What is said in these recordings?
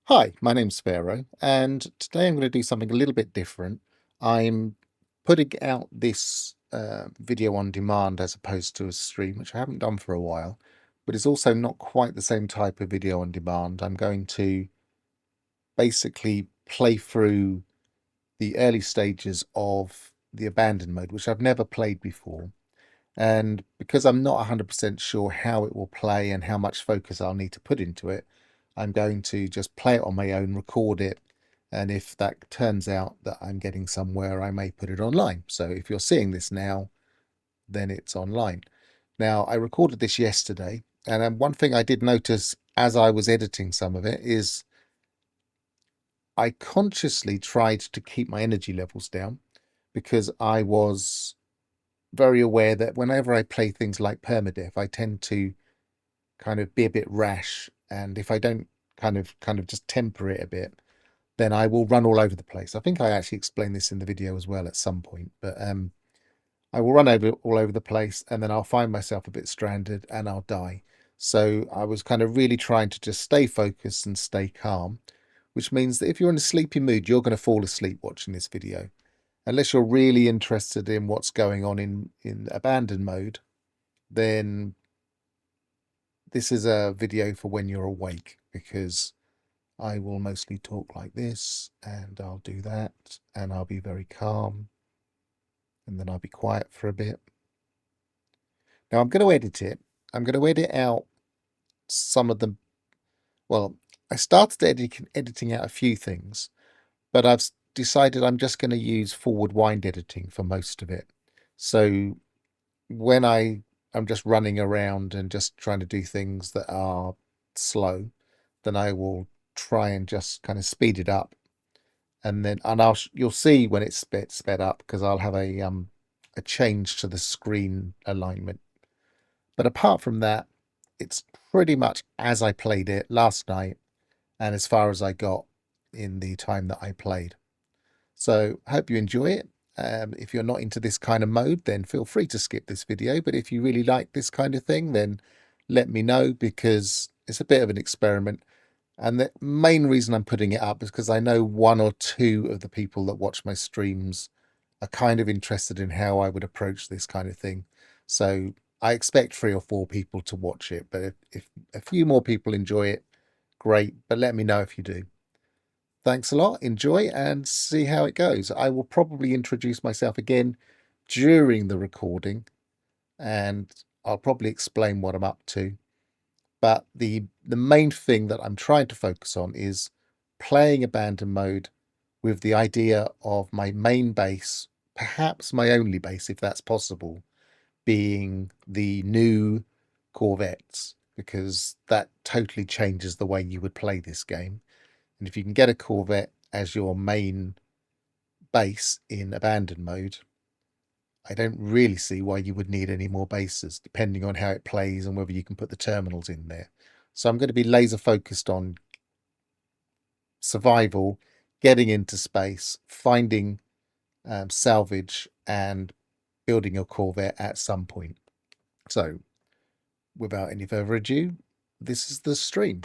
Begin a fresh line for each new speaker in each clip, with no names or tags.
Hi, my name's Pharaoh, and today I'm going to do something a little bit different. I'm putting out this video on demand as opposed to a stream, which I haven't done for a while, but it's also not quite the same type of video on demand. I'm going to basically play through the early stages of the abandoned mode, which I've never played before. And because I'm not 100% sure how it will play and how much focus I'll need to put into it, I'm going to just play it on my own, record it, and if that turns out that I'm getting somewhere, I may put it online. So if you're seeing this now, then it's online. Now, I recorded this yesterday, and one thing I did notice as I was editing some of it is I consciously tried to keep my energy levels down because I was very aware that whenever I play things like Permadeath, I tend to kind of be a bit rash, and if I don't kind of just temper it a bit, then I will run all over the place. I think I actually explained this in the video as well at some point, but I will run all over the place, and then I'll find myself a bit stranded and I'll die. So I was kind of really trying to just stay focused and stay calm, which means that if you're in a sleepy mood, you're going to fall asleep watching this video. Unless you're really interested in what's going on in abandoned mode, then this is a video for when you're awake, because I will mostly talk like this, and I'll do that, and I'll be very calm, and then I'll be quiet for a bit. Now I'm going to edit it. I'm going to edit out some of them. Well, I started editing out a few things, but I've decided I'm just going to use forward wind editing for most of it. So when I'm just running around and just trying to do things that are slow, then I will try and just kind of speed it up, and then you'll see when it's sped up, because I'll have a change to the screen alignment. But apart from that, it's pretty much as I played it last night and as far as I got in the time that I played. So I hope you enjoy it. If you're not into this kind of mode, then feel free to skip this video. But if you really like this kind of thing, then let me know, because it's a bit of an experiment. And the main reason I'm putting it up is because I know one or two of the people that watch my streams are kind of interested in how I would approach this kind of thing. So I expect 3 or 4 people to watch it. But if a few more people enjoy it, great. But let me know if you do. Thanks a lot. Enjoy and see how it goes. I will probably introduce myself again during the recording, and I'll probably explain what I'm up to. But the main thing that I'm trying to focus on is playing abandoned mode with the idea of my main base, perhaps my only base if that's possible, being the new Corvettes, because that totally changes the way you would play this game. And if you can get a Corvette as your main base in abandoned mode, I don't really see why you would need any more bases, depending on how it plays and whether you can put the terminals in there. So I'm going to be laser focused on survival, getting into space, finding salvage, and building a Corvette at some point. So without any further ado, this is the stream.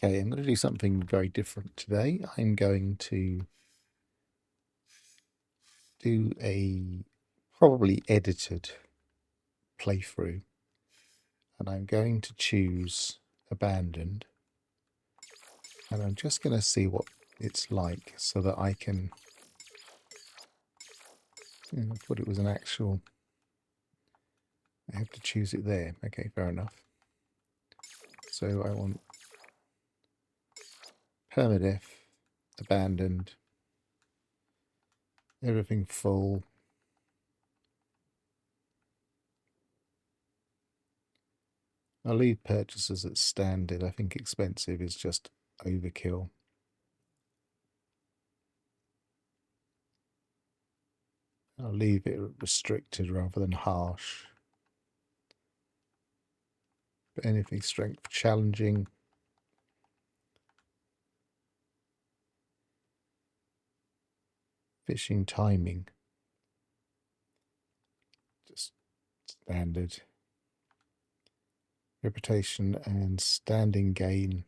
Okay, I'm going to do something very different today. I'm going to do a probably edited playthrough, and I'm going to choose abandoned, and I'm just going to see what it's like so that I can, I thought it was an actual, I have to choose it there. Okay, fair enough. So I want permadeath, abandoned, everything full. I'll leave purchases at standard. I think expensive is just overkill. I'll leave it restricted rather than harsh. But anything strength challenging. Fishing timing. Just standard. Reputation and standing gain.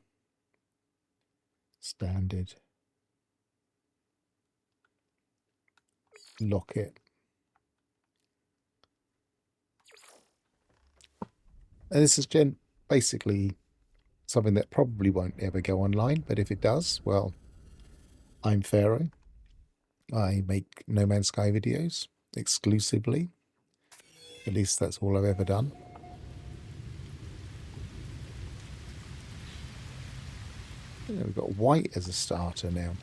Standard. Lock it. And this is basically something that probably won't ever go online, but if it does, well, I'm Pharaoh. I make No Man's Sky videos exclusively. At least that's all I've ever done. Yeah, we've got white as a starter now.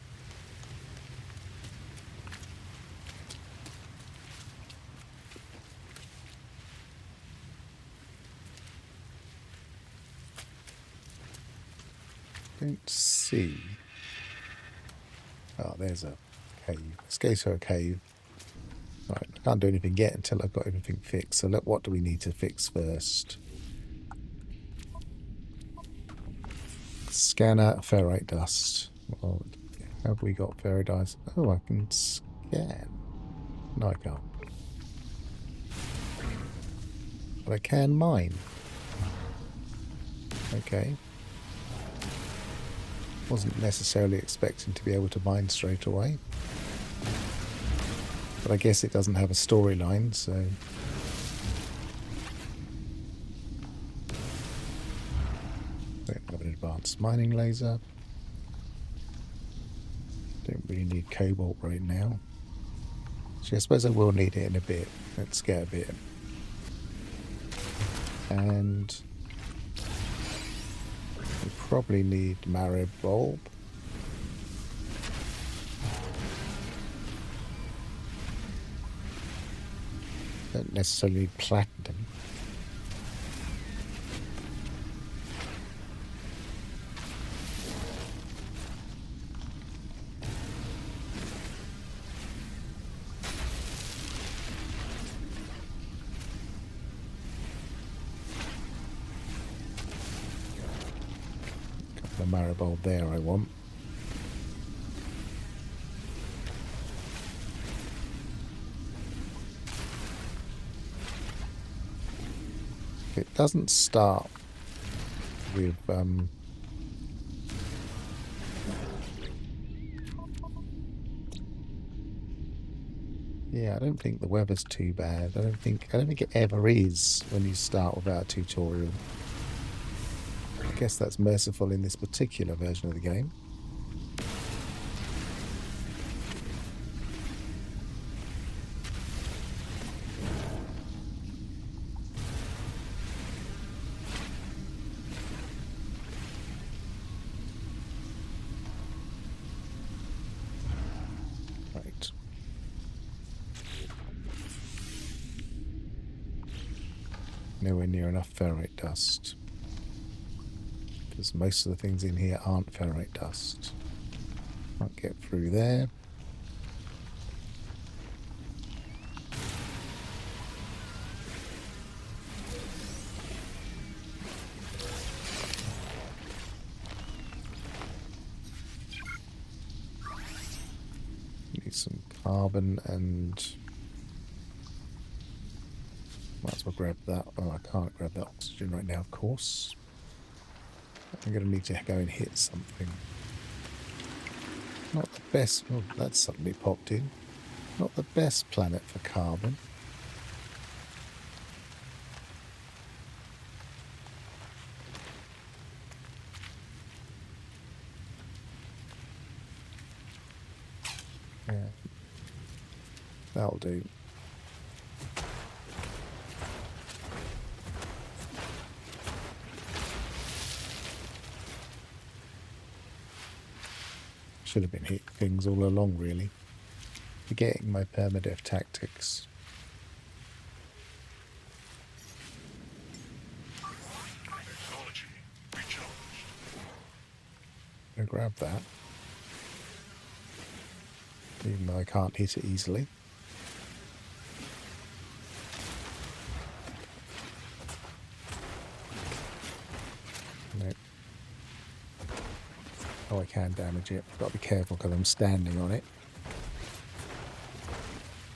Don't see. Oh, there's a cave. Let's go to a cave. Right, I can't do anything yet until I've got everything fixed. So what do we need to fix first? Scanner, ferrite dust. Well, have we got ferrite dust? Oh, I can scan. No, I can't. But I can mine. Okay. Wasn't necessarily expecting to be able to mine straight away. But I guess it doesn't have a storyline, so... Don't have an advanced mining laser. Don't really need cobalt right now. So I suppose I will need it in a bit. Let's get a bit. And... we probably need marrow bulb. Don't necessarily need platinum. Couple of marrow bulb there I want. It doesn't start with yeah, I don't think the weather's too bad. I don't think it ever is when you start without a tutorial. I guess that's merciful in this particular version of the game. Right. Nowhere near enough ferrite dust. Because most of the things in here aren't ferrite dust. Can't get through there. Need some carbon and... might as well grab that. Oh, I can't grab that oxygen right now, of course. I'm going to need to go and hit something. Not the best... oh, that's suddenly popped in. Not the best planet for carbon. Yeah. That'll do. Should have been hitting things all along, really. Forgetting my permadeath tactics. I'll grab that. Even though I can't hit it easily. Nope. Oh, I can damage it. I've got to be careful because I'm standing on it.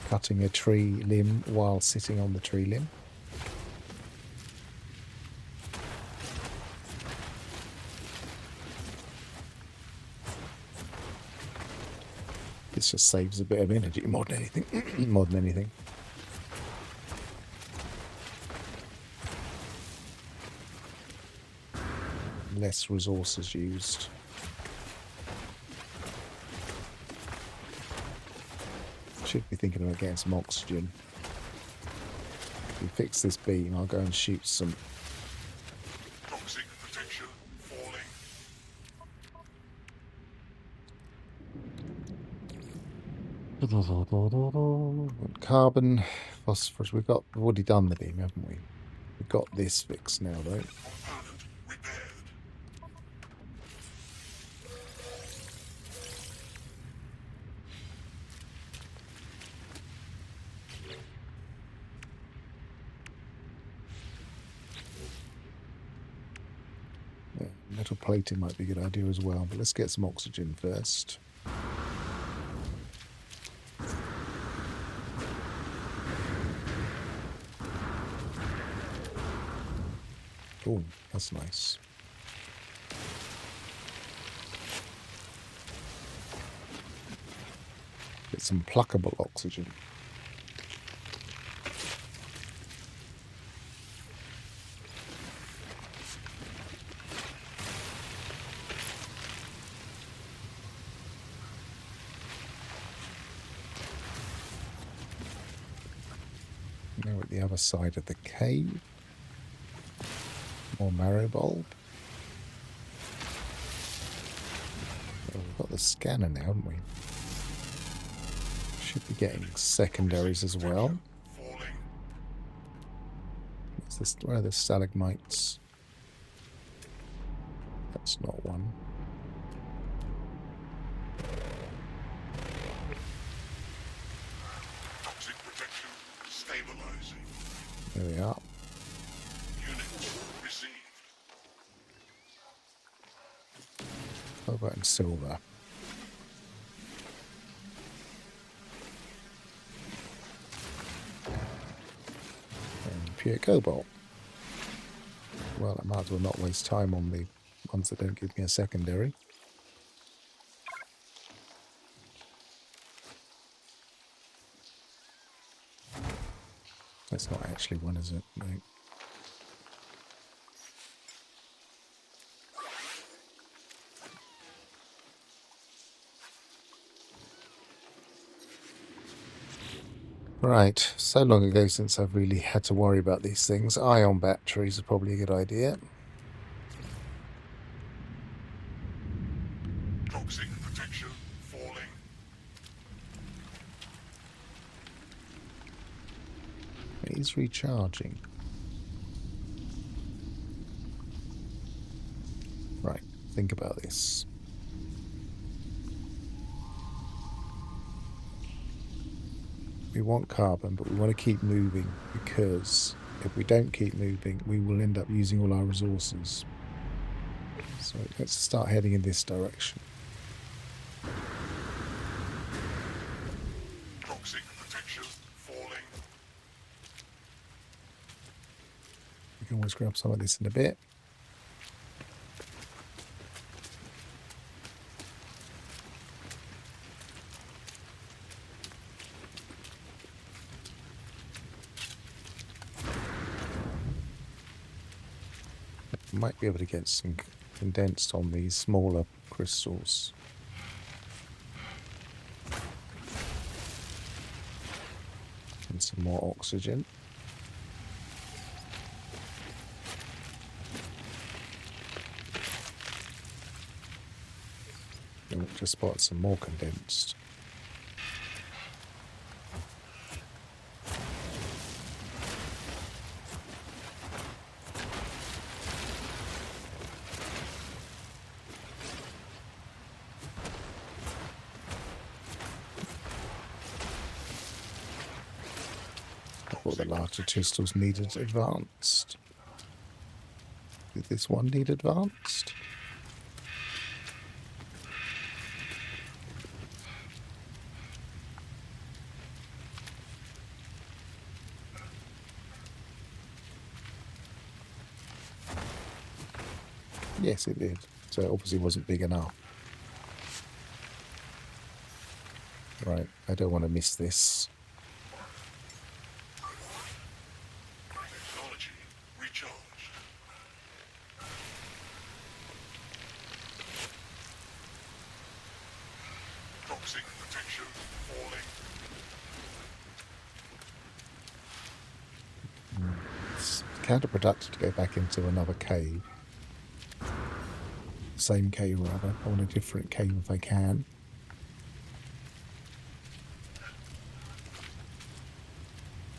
Cutting a tree limb while sitting on the tree limb. This just saves a bit of energy more than anything. More than anything. Less resources used. Should be thinking about getting some oxygen. If we fix this beam, I'll go and shoot some.
Toxic protection falling.
Carbon, phosphorus. We've already done the beam, haven't we? We've got this fixed now, though.
Component repaired.
Yeah, metal plating might be a good idea as well, but let's get some oxygen first. Oh, that's nice. Get some pluckable oxygen. Now at the other side of the cave. More marrow bulb. Oh, we've got the scanner now, haven't we? Should be getting secondaries as well. What's this? Where are the stalagmites? That's not one.
Toxic protection stabilizing.
There we are.
Unit received.
Cobalt and silver. And pure cobalt. Well, I might as well not waste time on the ones that don't give me a secondary. That's not actually one, is it? No. Right, so long ago since I've really had to worry about these things. Ion batteries are probably a good idea.
Toxic protection falling.
He's recharging. Right, think about this. We want carbon, but we want to keep moving, because if we don't keep moving, we will end up using all our resources. So let's start heading in this direction.
Toxic protection falling.
We can always grab some of this in a bit. Might be able to get some condensed on these smaller crystals. And some more oxygen. And we've just spotted some more condensed. Or the larger crystals needed advanced. Did this one need advanced? Yes, it did. So it obviously wasn't big enough. Right, I don't want to miss this.
Technology recharged. Toxic protection falling.
It's counterproductive to go back into another cave. Same cave, rather. I want a different cave if I can.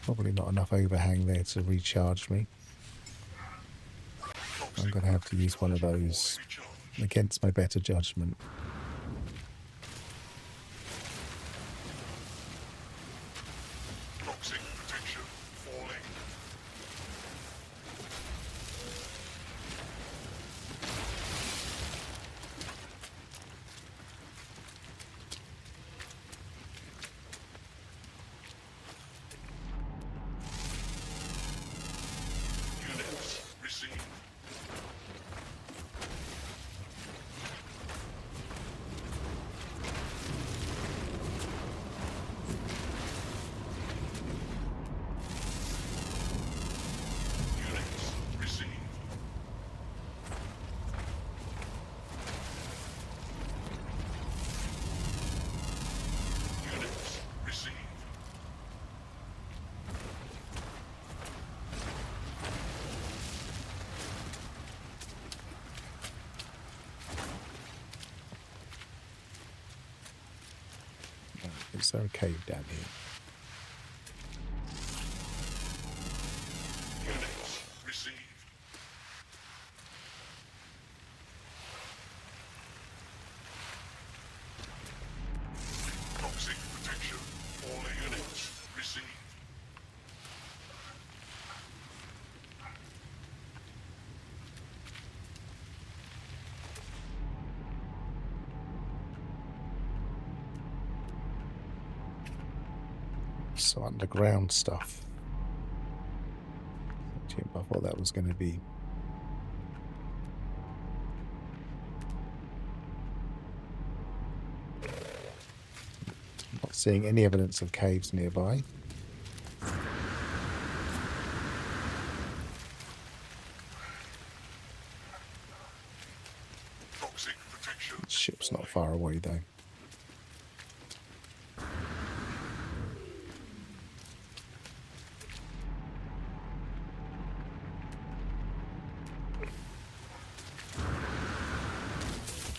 Probably not enough overhang there to recharge me. I'm going to have to use one of those against my better judgment.
Toxic protection falling. Units received. Units received. Units received.
Is there a cave down here?
Units received. Toxic protection falling. Units received.
So underground stuff. I thought that was going to be. Not seeing any evidence of caves nearby.
Toxic protection.
The ship's not far away though.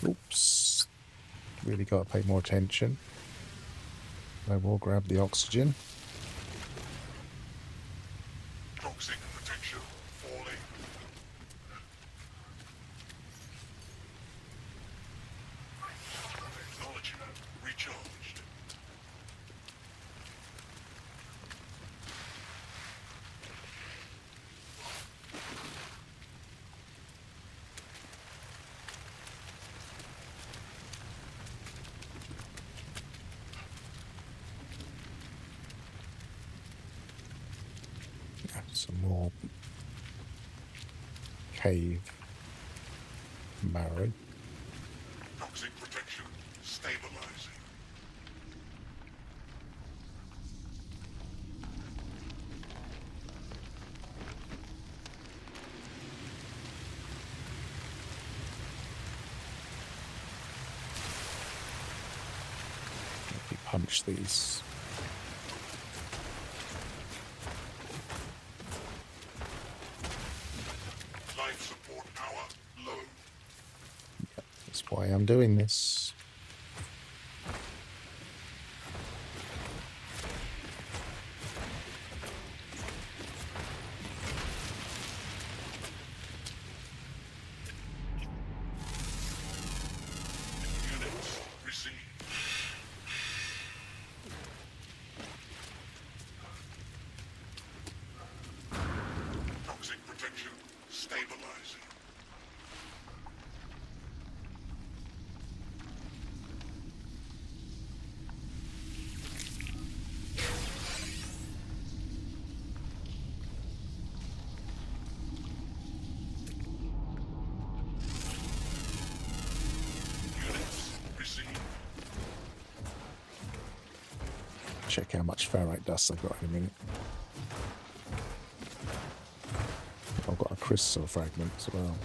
Oops. Really got to pay more attention. I will grab the oxygen.
Toxic protection falling. Technology recharged.
Some more cave marrow.
Toxic protection stabilizing.
Let me punch these.
Life support power low.
That's why I'm doing this.
Units received. Toxic protection stabilizing. Units received.
check how much ferrite dust I've got in a minute. I've got a crystal fragment as well.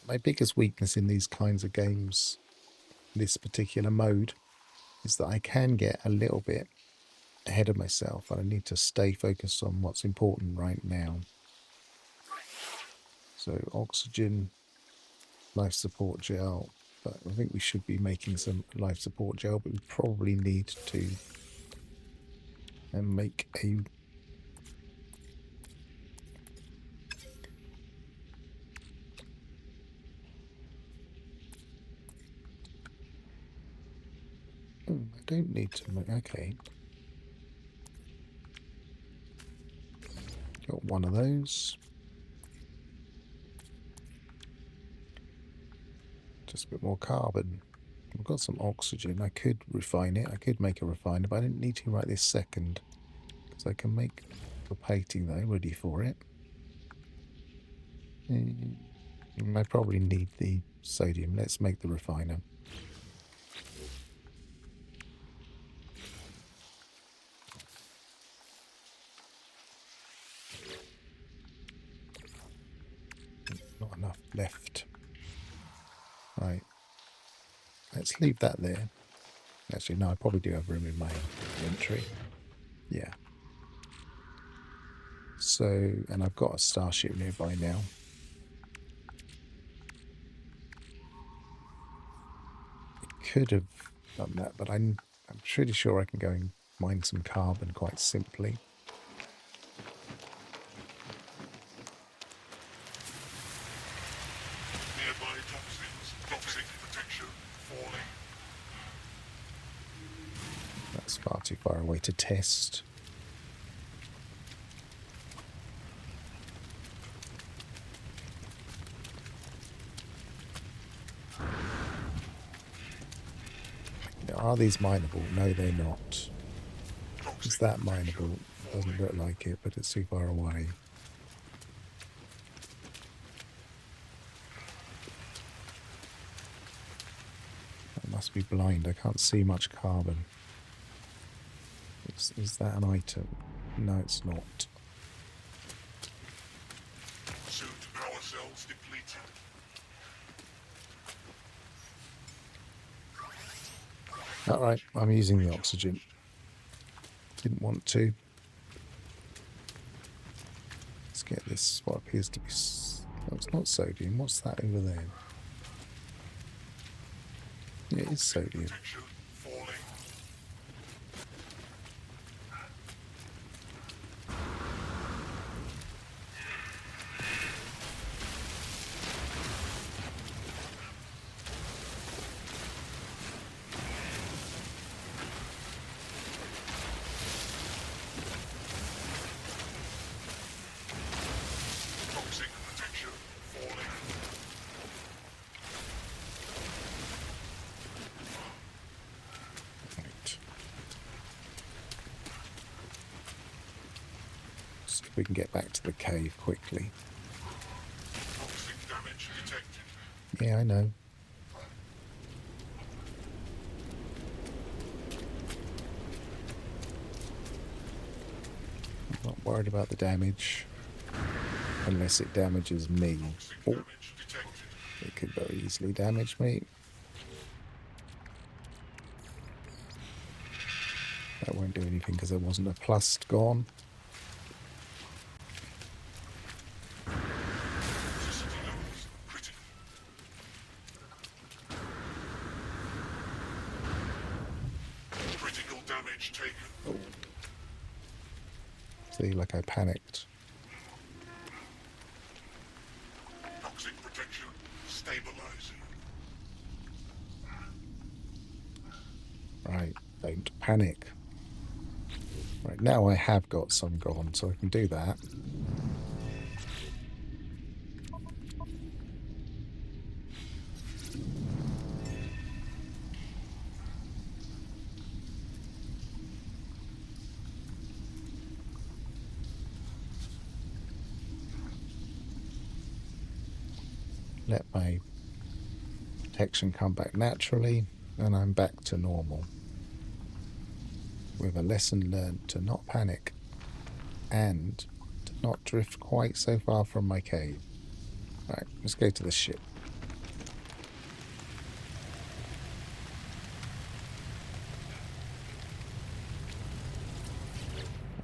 My biggest weakness in these kinds of games, this particular mode, is that I can get a little bit ahead of myself and I need to stay focused on what's important right now. So oxygen, life support gel, but I think we should be making some life support gel, but we probably need to make a I don't need to make, okay. Got one of those. Just a bit more carbon. I've got some oxygen. I could refine it. I could make a refiner, but I didn't need to right this second. Because I can make the plating though, ready for it. I probably need the sodium. Let's make the refiner. Not enough left. Right. Let's leave that there. Actually, no, I probably do have room in my inventory. Yeah. So, and I've got a starship nearby now. I could have done that, but I'm pretty sure I can go and mine some carbon quite simply.
Nearby toxins. Toxic protection falling.
That's far too far away to test. Are these mineable? No, they're not. Is that mineable? Doesn't look like it, but it's too far away. I must be blind. I can't see much carbon. Is that an item? No, it's not.
Suit power cells depleted.
Alright, I'm using the oxygen. Didn't want to. Let's get this, what appears to be... Oh, it's not sodium. What's that over there? Yeah, it is sodium.
Protection falling. Toxic protection falling.
Right. See if we can get back to the cave quickly.
Toxic damage detected.
Yeah, I know. I'm not worried about the damage. Unless it damages me.
Toxic
Oh,
damage detected.
it could very easily damage me. That won't do anything because there wasn't a plus gone.
Toxicity levels critical. Critical damage taken.
See, like I panicked.
Toxic protection stabilizing.
Right, don't panic. Right, now I have got some gone, so I can do that. let my protection come back naturally, and I'm back to normal. With a lesson learned to not panic and to not drift quite so far from my cave. Right, let's go to the ship.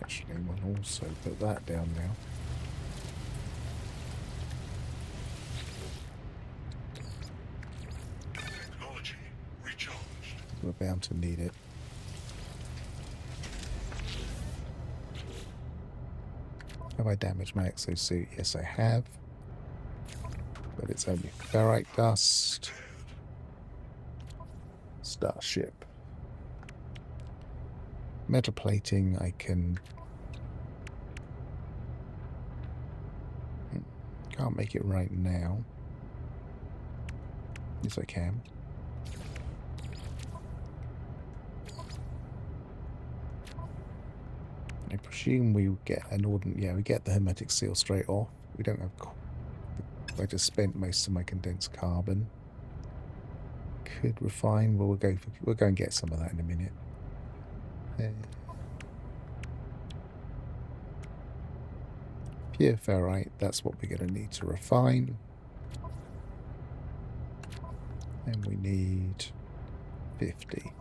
Actually, we'll also put that down now.
Technology recharged.
We're bound to need it. Have I damaged my exosuit? Yes, I have. But it's only ferrite dust. Starship. Metal plating, I can... Can't make it right now. Yes, I can. I presume we get an ordinary... Yeah, we get the hermetic seal straight off. We don't have... I just spent most of my condensed carbon. Could refine. Well, we'll go and get some of that in a minute. Pure ferrite, that's what we're going to need to refine. And we need 50.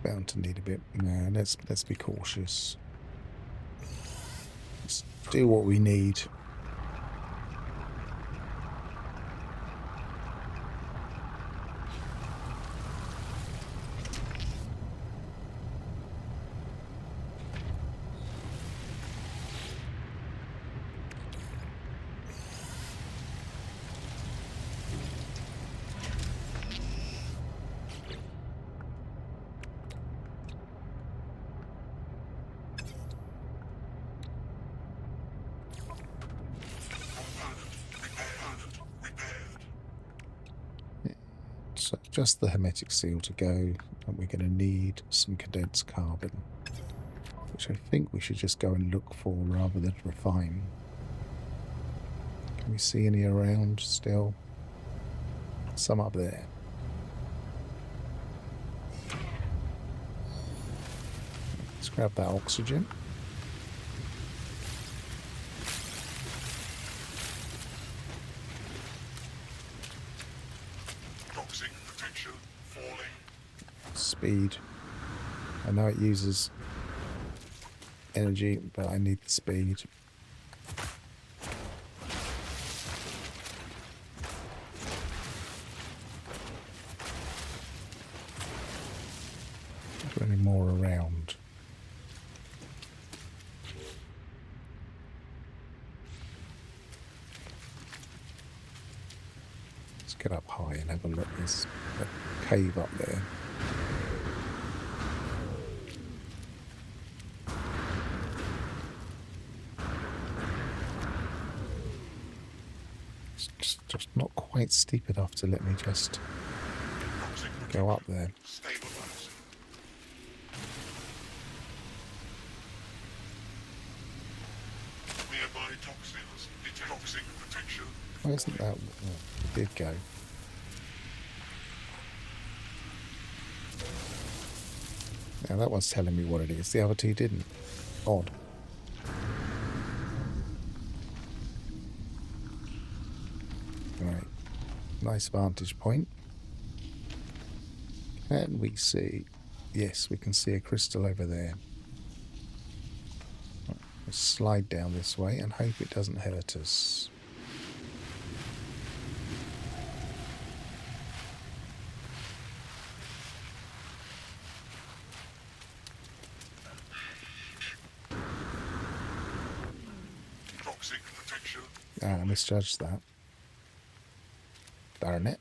Bound to need a bit. No, let's be cautious. Let's do what we need. So just the hermetic seal to go, and we're going to need some condensed carbon, which I think we should just go and look for rather than refine. Can we see any around still? Some up there. Let's grab that oxygen.
Toxic protection falling.
Speed. I know it uses energy, but I need the speed. Is there any more around? Let's get up high and have a look. There's a cave up there. It's just not quite steep enough to let me just go up there.
Stabilizing. Nearby toxins. Toxic protection.
Why isn't that... Oh, it did go. Now that one's telling me what it is. The other two didn't. Odd. Right. Nice vantage point. Can we see? Yes, we can see a crystal over there. Let's slide down this way and hope it doesn't hurt us.
Toxic protection.
I misjudged that. Darn it.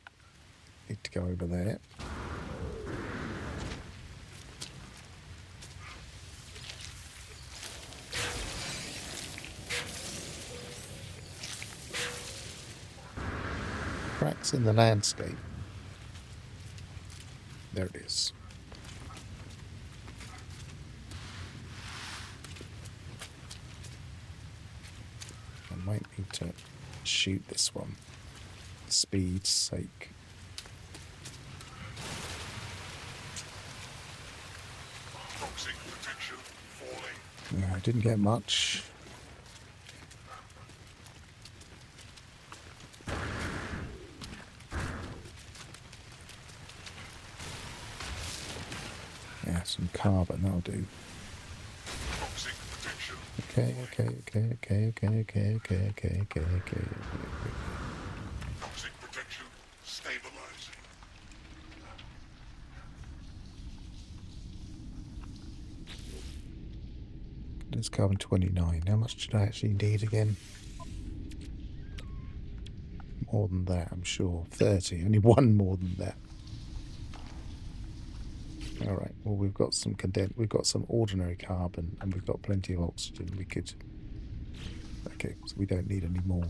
Need to go over there. Cracks in the landscape. There it is. I might need to shoot this one for speed's sake.
Toxic potential falling.
Yeah, I didn't get much. Yeah, some carbon, that'll do.
Toxic potential.
Okay.
Toxic potential stabilizing.
There's carbon 29. How much did I actually need again? More than that, I'm sure. 30. Only one more than that. All right. Well, we've got some we've got some ordinary carbon, and we've got plenty of oxygen. We could. Okay, so we don't need any more.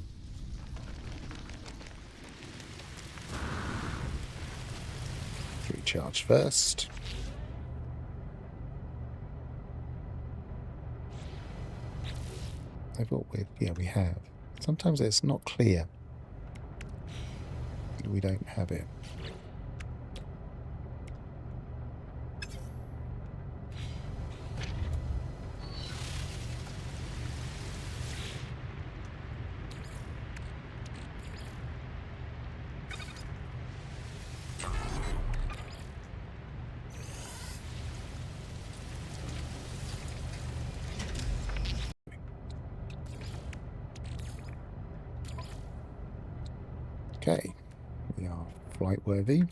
Recharge first. I thought we have. Sometimes it's not clear. We don't have it. Okay, we are flight worthy.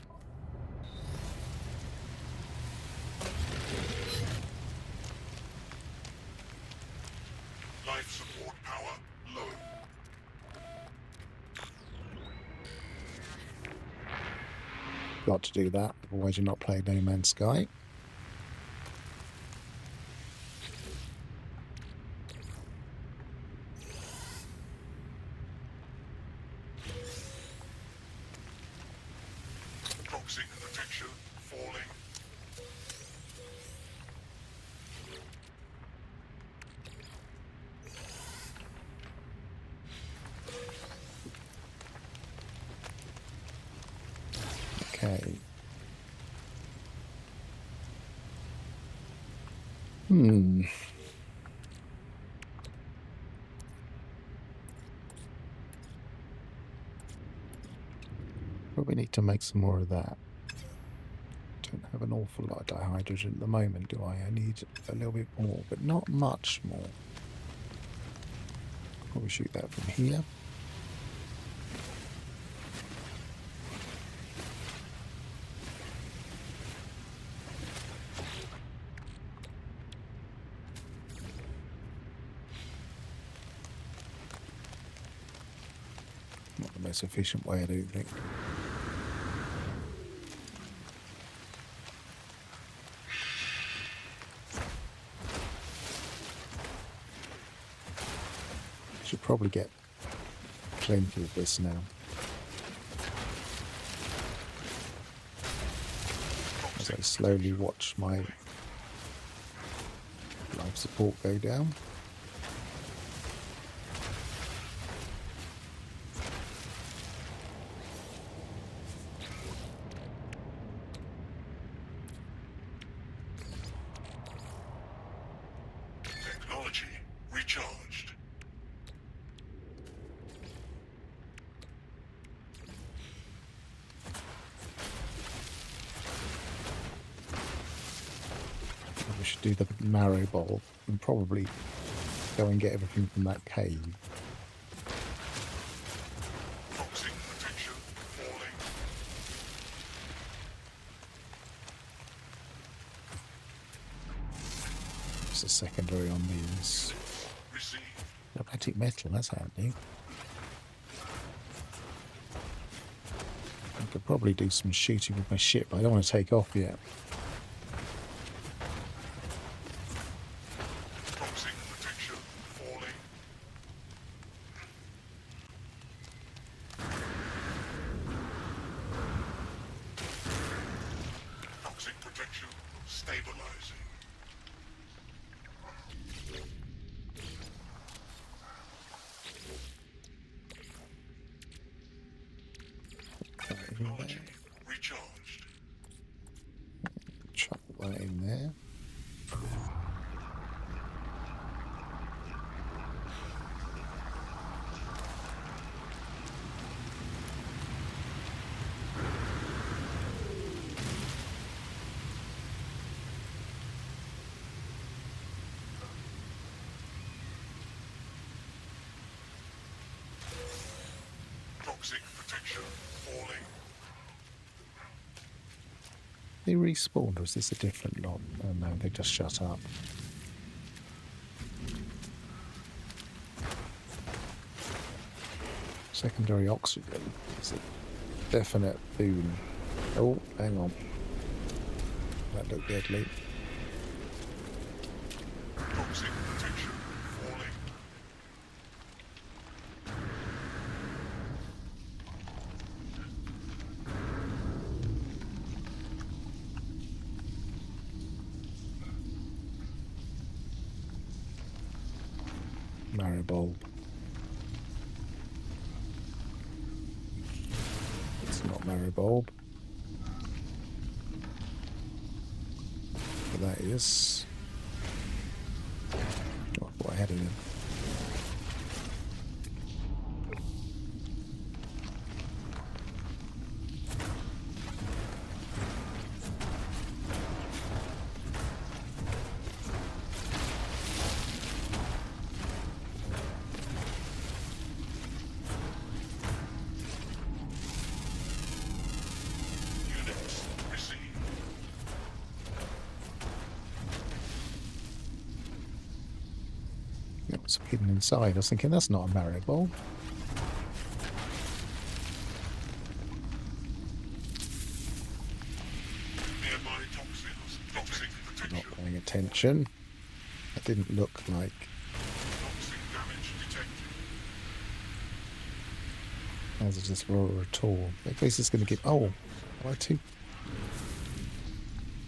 Life support power low.
Got to do that, otherwise you're not playing No Man's Sky.
Toxic potential falling.
Okay. But we need to make some more of that. Don't have an awful lot of dihydrogen at the moment, do I? I need a little bit more, but not much more. Probably shoot that from here. Not the most efficient way, I don't think. Should probably get plenty of this now. As I slowly watch my life support go down.
Technology recharged.
We should do the marrow bowl and probably go and get everything from that cave.
Toxic potential falling.
It's a secondary on these.
Receive.
Magnetic metal, that's handy. I could probably do some shooting with my ship, but I don't want to take off yet.
Toxic potential falling. protection falling.
They respawned, or is this a different lot? Oh no, they just shut up. Secondary oxygen is a definite boon. Oh, hang on. That looked deadly.
Toxic protection falling.
Maribulb. It's not Maribulb. But that is... Oh, what I had in him.
Units received.
It was hidden inside. I was thinking, that's not a Maribulb.
Nearby toxins. Toxic
Not
protection.
paying attention. That didn't look like...
Toxic damage detected.
hazardous roller at all. At least it's going to give... Oh, why two?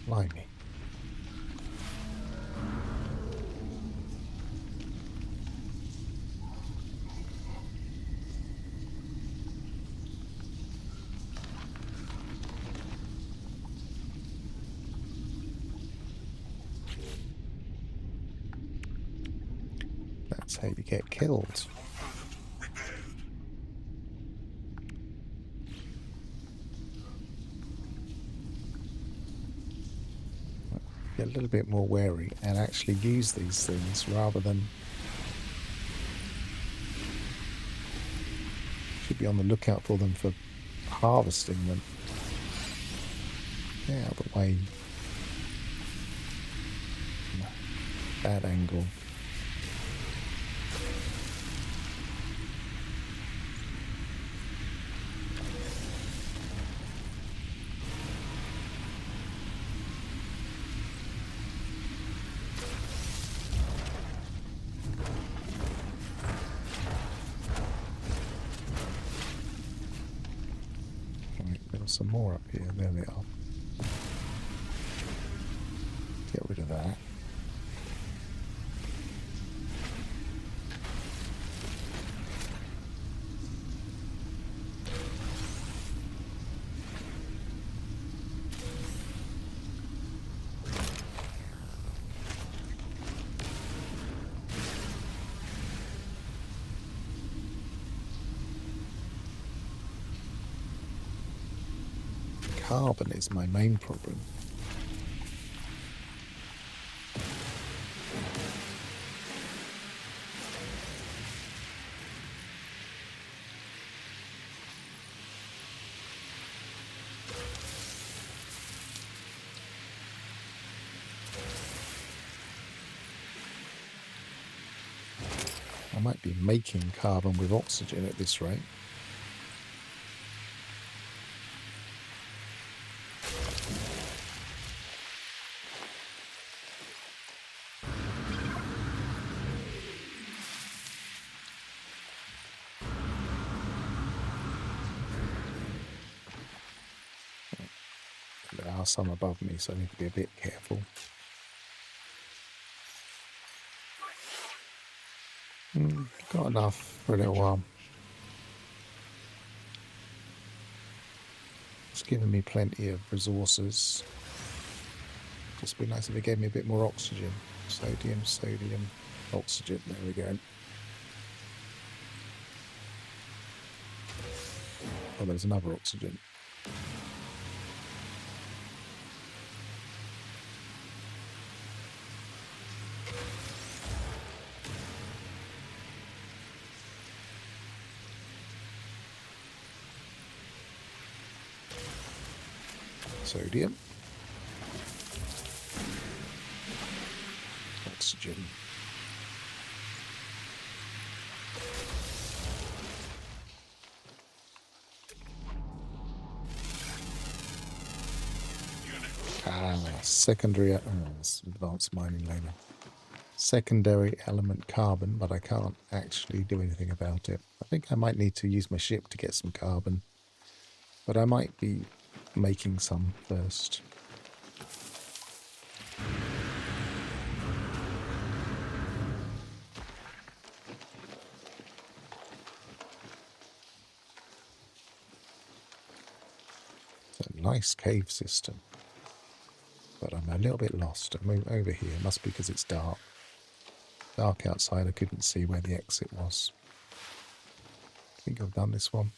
Blimey. That's how you get killed.
Component repaired.
Get a little bit more wary and actually use these things rather than... Should be on the lookout for them for harvesting them. Get out of the way. Bad angle. Right, there's some more up here. There they are. Get rid of that. Carbon is my main problem. I might be making carbon with oxygen at this rate. There are some above me, so I need to be a bit careful. Got enough for a little while. It's given me plenty of resources. Just be nice if it gave me a bit more oxygen. Sodium, sodium, oxygen. There we go. Oh, there's another oxygen. Sodium. Oxygen. Secondary advanced mining later. Secondary element carbon, but I can't actually do anything about it. I think I might need to use my ship to get some carbon, but I might be making some first. It's a nice cave system, but I'm a little bit lost. I move over here. It must be because it's dark. Dark outside, I couldn't see where the exit was. I think I've done this one.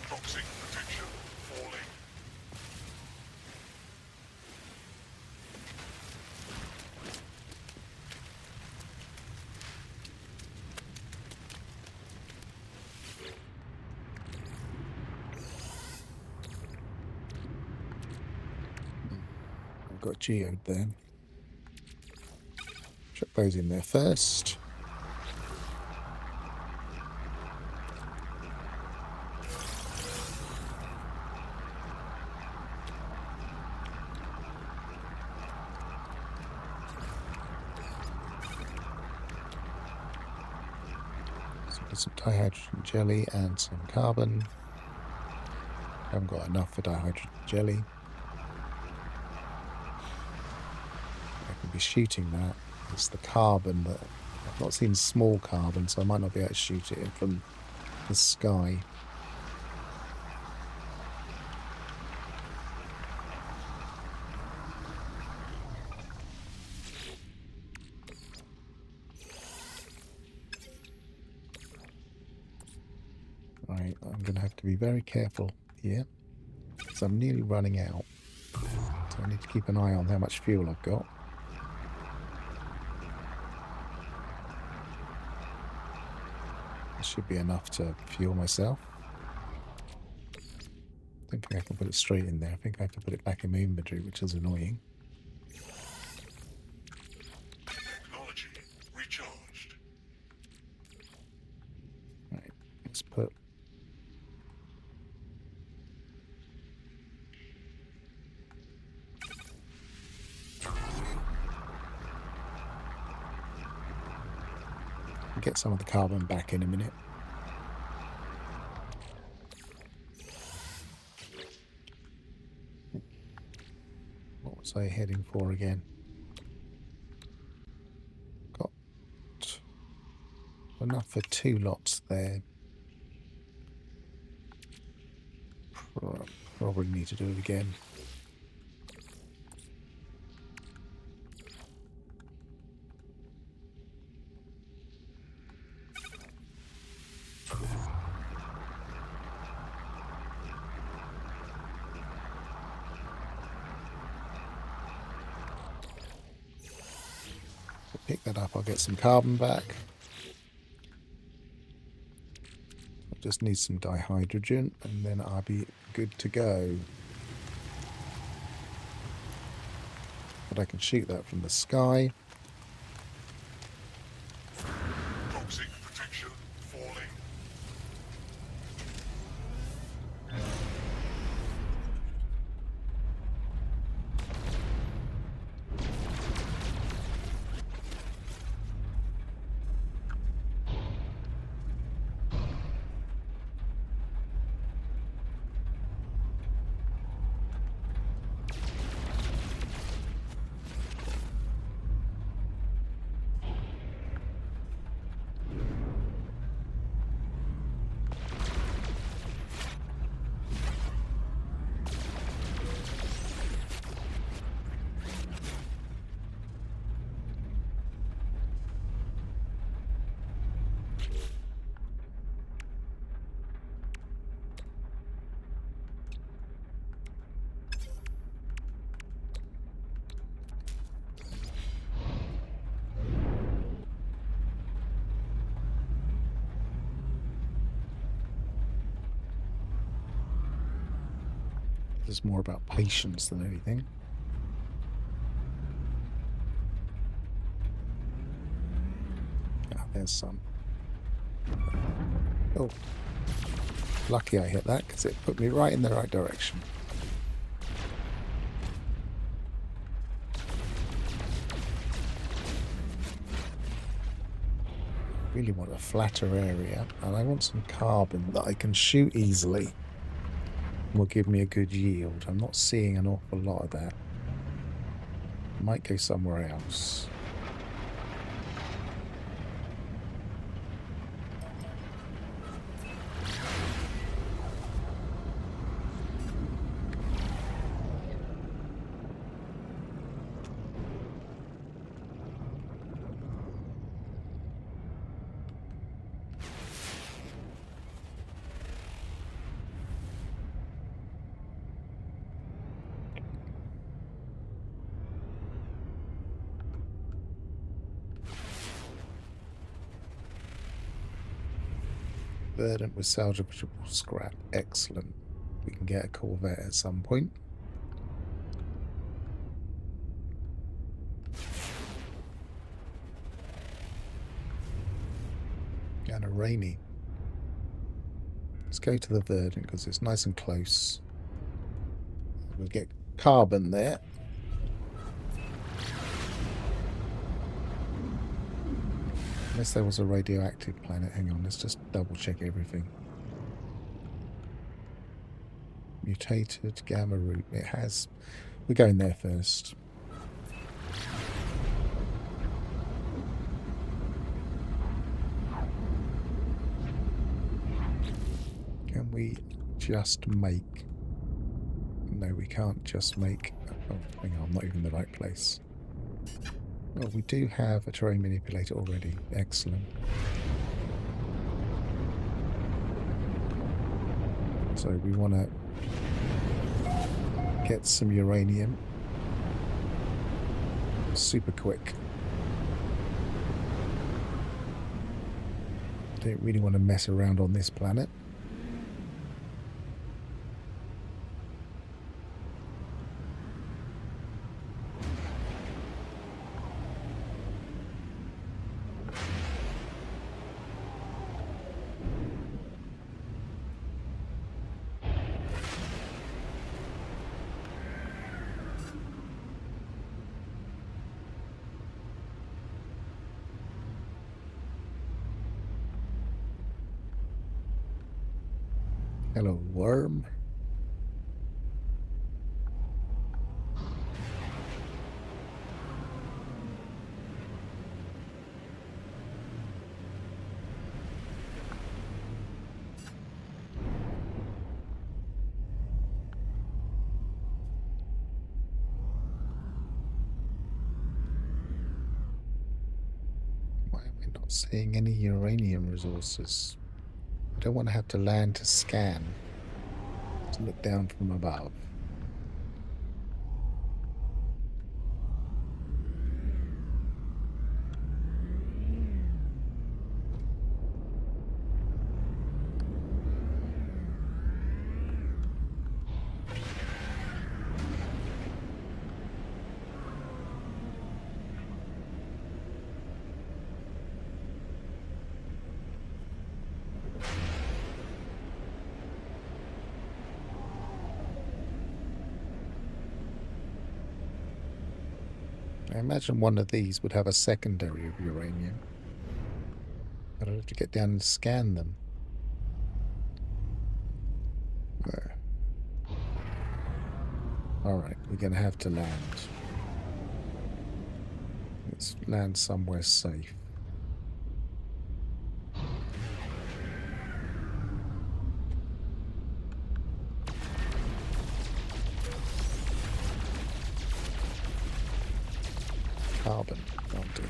Toxic protection falling.
I've got geode there. Chuck those in there first. Some dihydrogen jelly and some carbon. Haven't got enough for dihydrogen jelly. I can be shooting that. It's the carbon that I've not seen small carbon, so I might not be able to shoot it from the sky. Right, I'm going to have to be very careful here, because I'm nearly running out. So I need to keep an eye on how much fuel I've got. This should be enough to fuel myself. I don't think I can put it straight in there. I think I have to put it back in my inventory, which is annoying.
Technology recharged.
Right, let's put... Get some of the carbon back in a minute. What was I heading for again? Got enough for 2 lots there. Probably need to do it again. Pick that up, I'll get some carbon back. I just need some dihydrogen and then I'll be good to go. But I can shoot that from the sky.
Toxic protection falling.
It's more about patience than anything. Ah, there's some. Oh, lucky I hit that because it put me right in the right direction. Really want a flatter area, and I want some carbon that I can shoot easily. Will give me a good yield. I'm not seeing an awful lot of that. Might go somewhere else. Verdant with salvageable scrap. Excellent. We can get a Corvette at some point. And a rainy. Let's go to the Verdant because it's nice and close. We'll get carbon there. Unless there was a radioactive planet. Hang on, let's just double check everything. Mutated gamma root. It has. We're going there first. Can we just make... No, we can't just make... Oh, hang on, I'm not even in the right place. Well, we do have a terrain manipulator already. Excellent. So we want to get some uranium. Super quick. Don't really want to mess around on this planet. Hello, worm. Why am I not seeing any uranium resources? I don't want to have to land to scan. To look down from above. I imagine one of these would have a secondary of uranium. But I'd have to get down and scan them. There. Alright, we're going to have to land. Let's land somewhere safe. Carbon, can't do.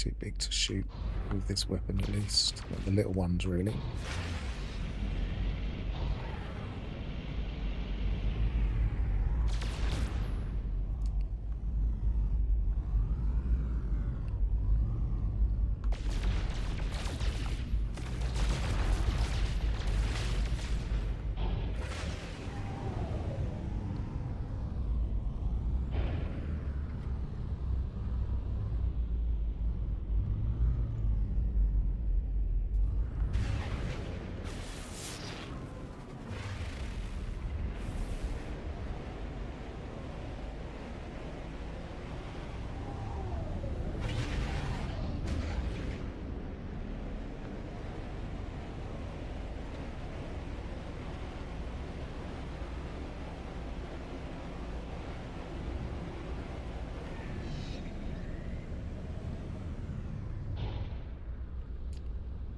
too big to shoot with this weapon, at least. Not the little ones, really.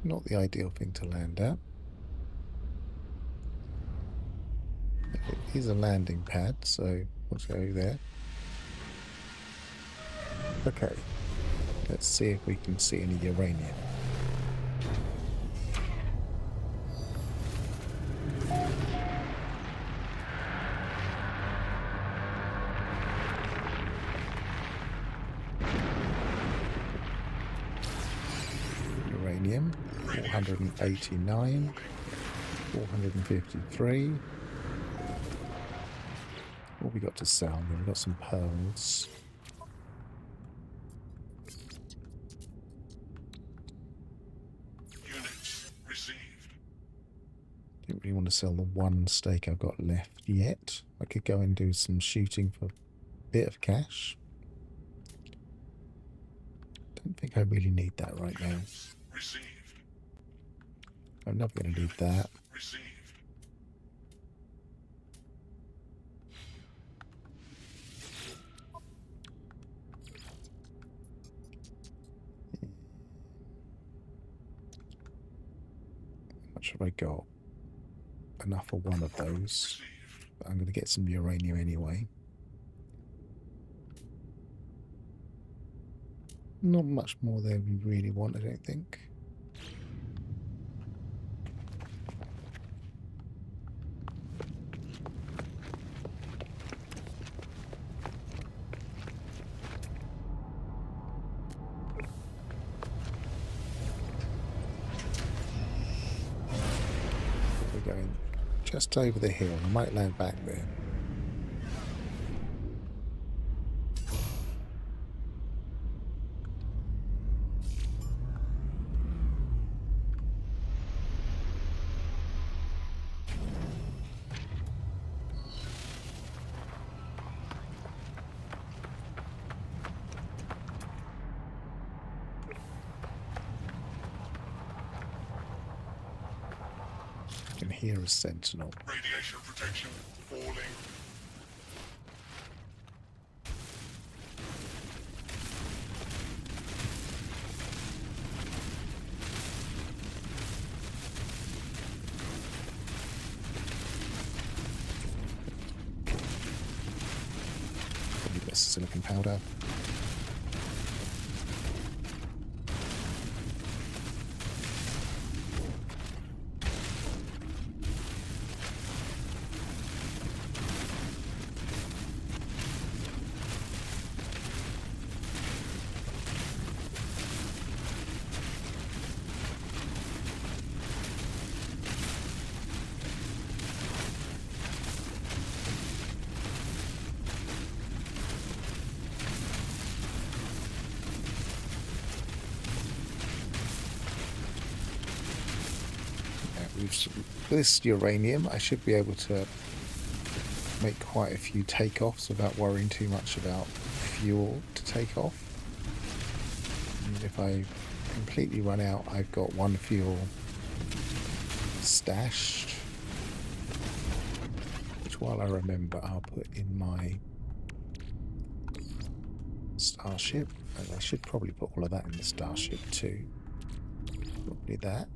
Not the ideal thing to land at. It is a landing pad, so we'll go there. Okay, let's see if we can see any uranium. Uranium, 489, 453. What we got to sell? We've got some pearls.
Units received.
Didn't really want to sell the one stake I've got left yet. I could go and do some shooting for a bit of cash. Don't think I really need that right now.
Received.
I'm not going to need that.
Received.
How much have I got? Enough for one of those. But I'm going to get some uranium anyway. Not much more there we really want, I don't think. We're going just over the hill. I might land back there. I can hear a sentinel.
Radiation protection falling.
Probably less silicon powder. With this uranium, I should be able to make quite a few takeoffs without worrying too much about fuel to take off. And if I completely run out, I've got one fuel stashed, which while I remember, I'll put in my starship. And I should probably put all of that in the starship too. Probably that.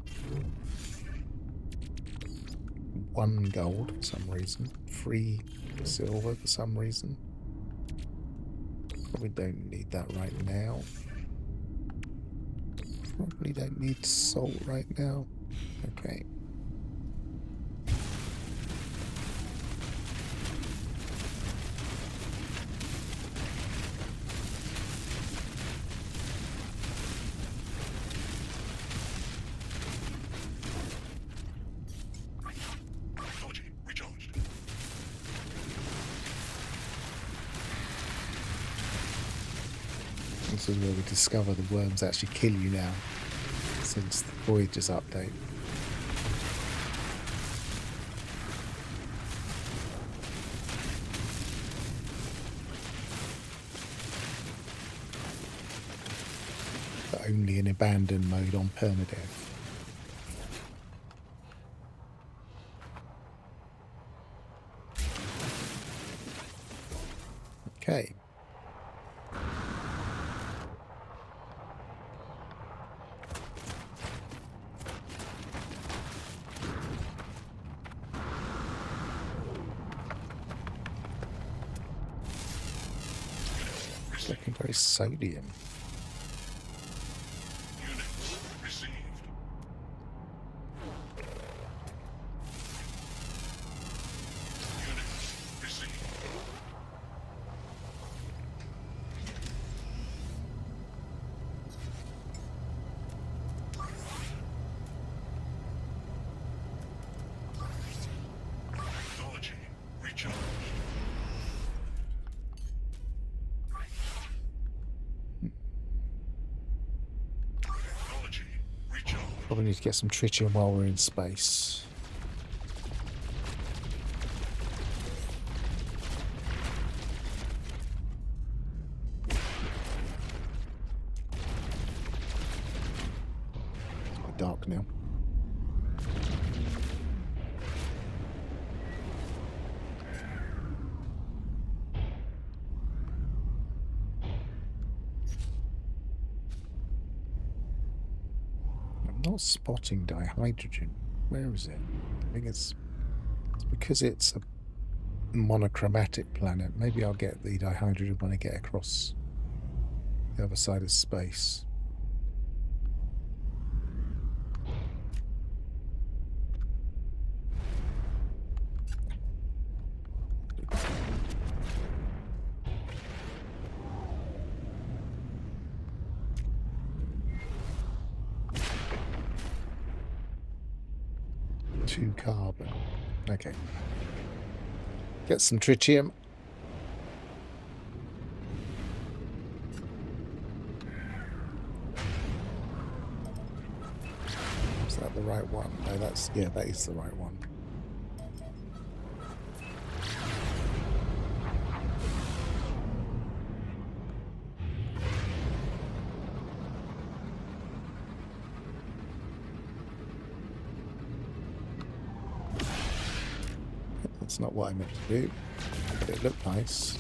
1 gold for some reason, 3 silver for some reason. Probably don't need that right now. Probably don't need salt right now. Okay.
Technology recharged.
This is where we discover the worms actually kill you now, since the Voyager's update. But only in abandoned mode on Permadeath. Okay. It's looking very sodium.
Units received. Units received. Technology recharged. Technology recharged.
Probably need to get some tritium while we're in space. It's quite dark now. I'm not spotting dihydrogen. Where is it? I think it's because it's a monochromatic planet. Maybe I'll get the dihydrogen when I get across the other side of space. Two carbon. Okay. Get some tritium. Is that the right one? No, that's, yeah, that is the right one. That's not what I meant to do, but it looked nice.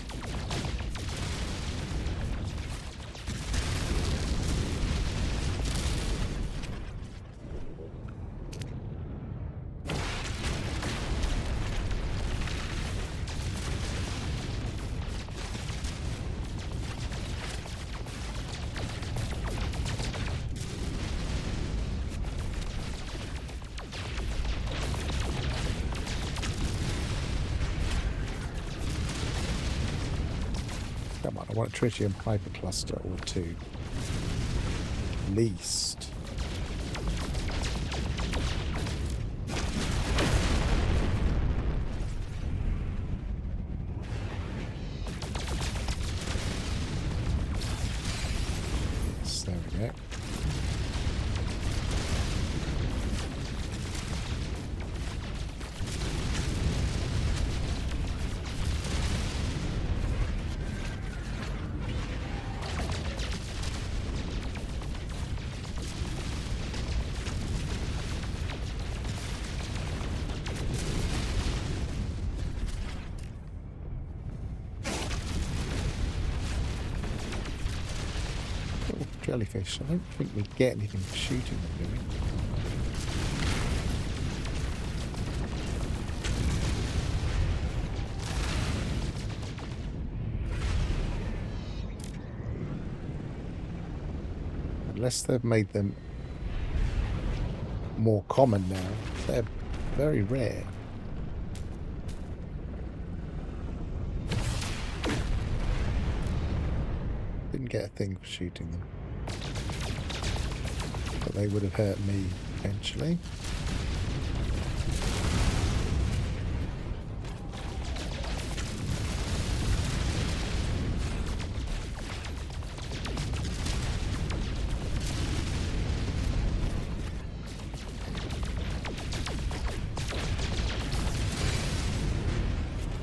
Come on, I want a tritium hypercluster or two. At least. Yes, there we go. Jellyfish. I don't think we get anything for shooting them, do we? Unless they've made them more common now. They're very rare. Didn't get a thing for shooting them. But they would have hurt me eventually.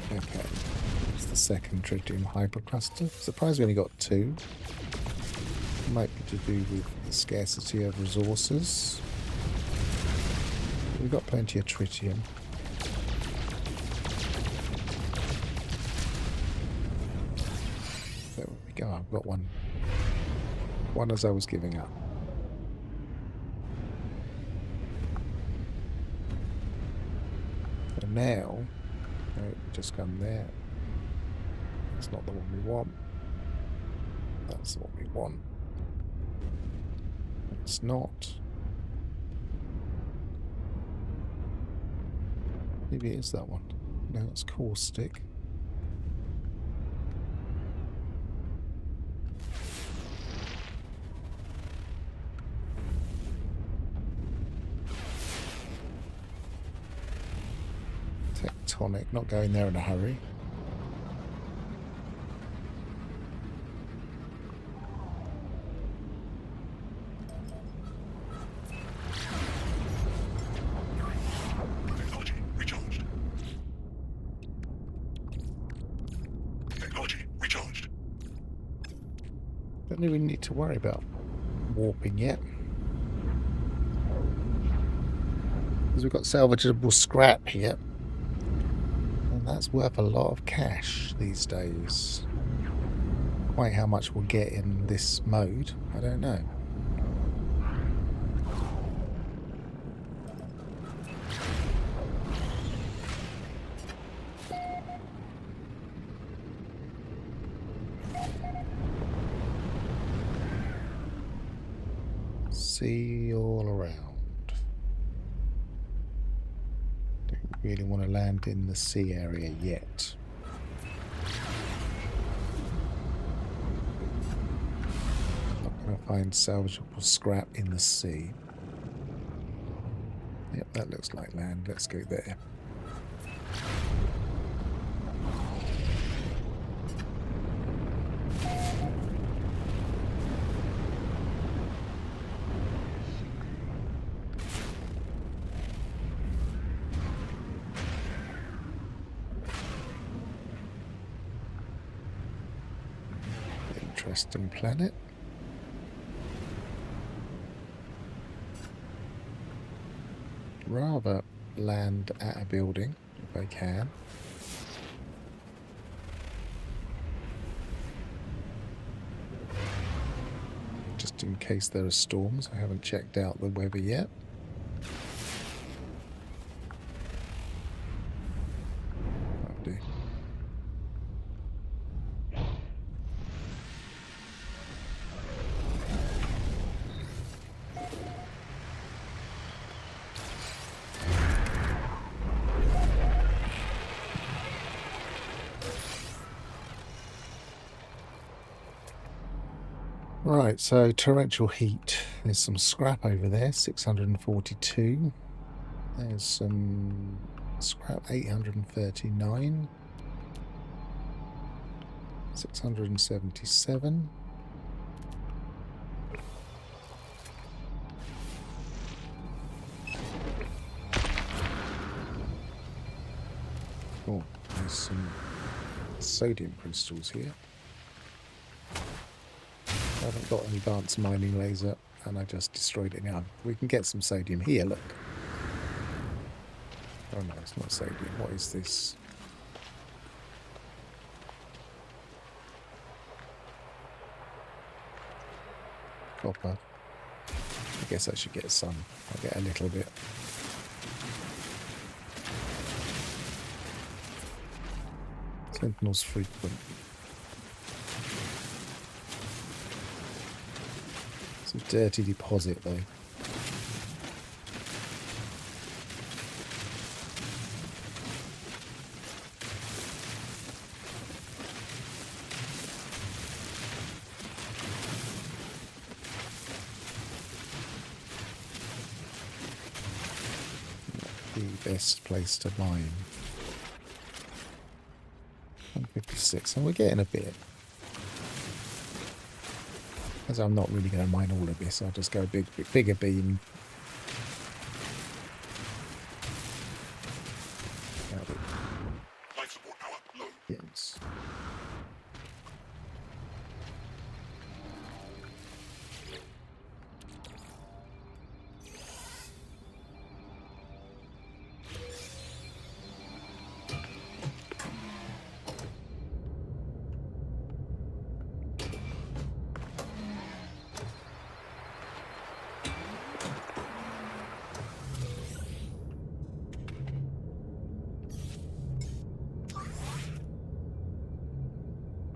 Okay, it's the second tritium hypercluster. Surprised we only got 2. Might be to do with the scarcity of resources. We've got plenty of tritium. There we go, I've got one. One as I was giving up. And now, no, just come there. That's not the one we want. That's what we want. It's not. Maybe it is that one. No, it's caustic. Tectonic, not going there in a hurry.
Technology recharged. Technology recharged.
Don't even need to worry about warping yet. Because we've got salvageable scrap here. And that's worth a lot of cash these days. Quite how much we'll get in this mode, I don't know. Sea all around. Don't really want to land in the sea area yet. Not going to find salvageable scrap in the sea. Yep, that looks like land. Let's go there. Interesting planet. Rather land at a building if I can. Just in case there are storms. I haven't checked out the weather yet. That'll do. Right, so torrential heat. There's some scrap over there, 642. There's some scrap, 839. 677. Oh, there's some sodium crystals here. I haven't got an advanced mining laser and I just destroyed it now. We can get some sodium here, look. Oh no, it's not sodium. What is this? Copper. I guess I should get some. I'll get a little bit. Sentinels frequent. It's a dirty deposit though. the best place to mine? 156, and we're getting a bit. As I'm not really going to mine all of this, I'll just go bigger beam.
Life support power low.
Yes.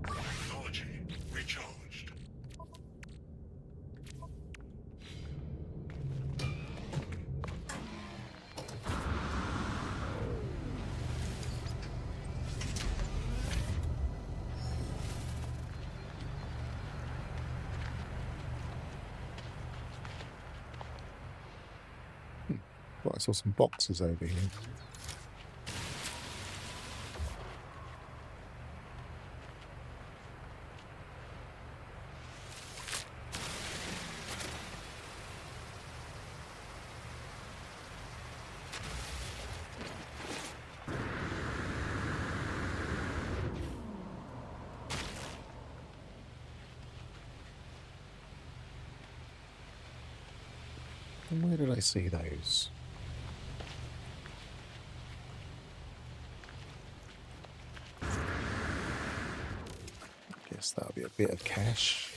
Technology recharged.
Well, I saw some boxes over here. And where did I see those? Guess that'll be a bit of cash.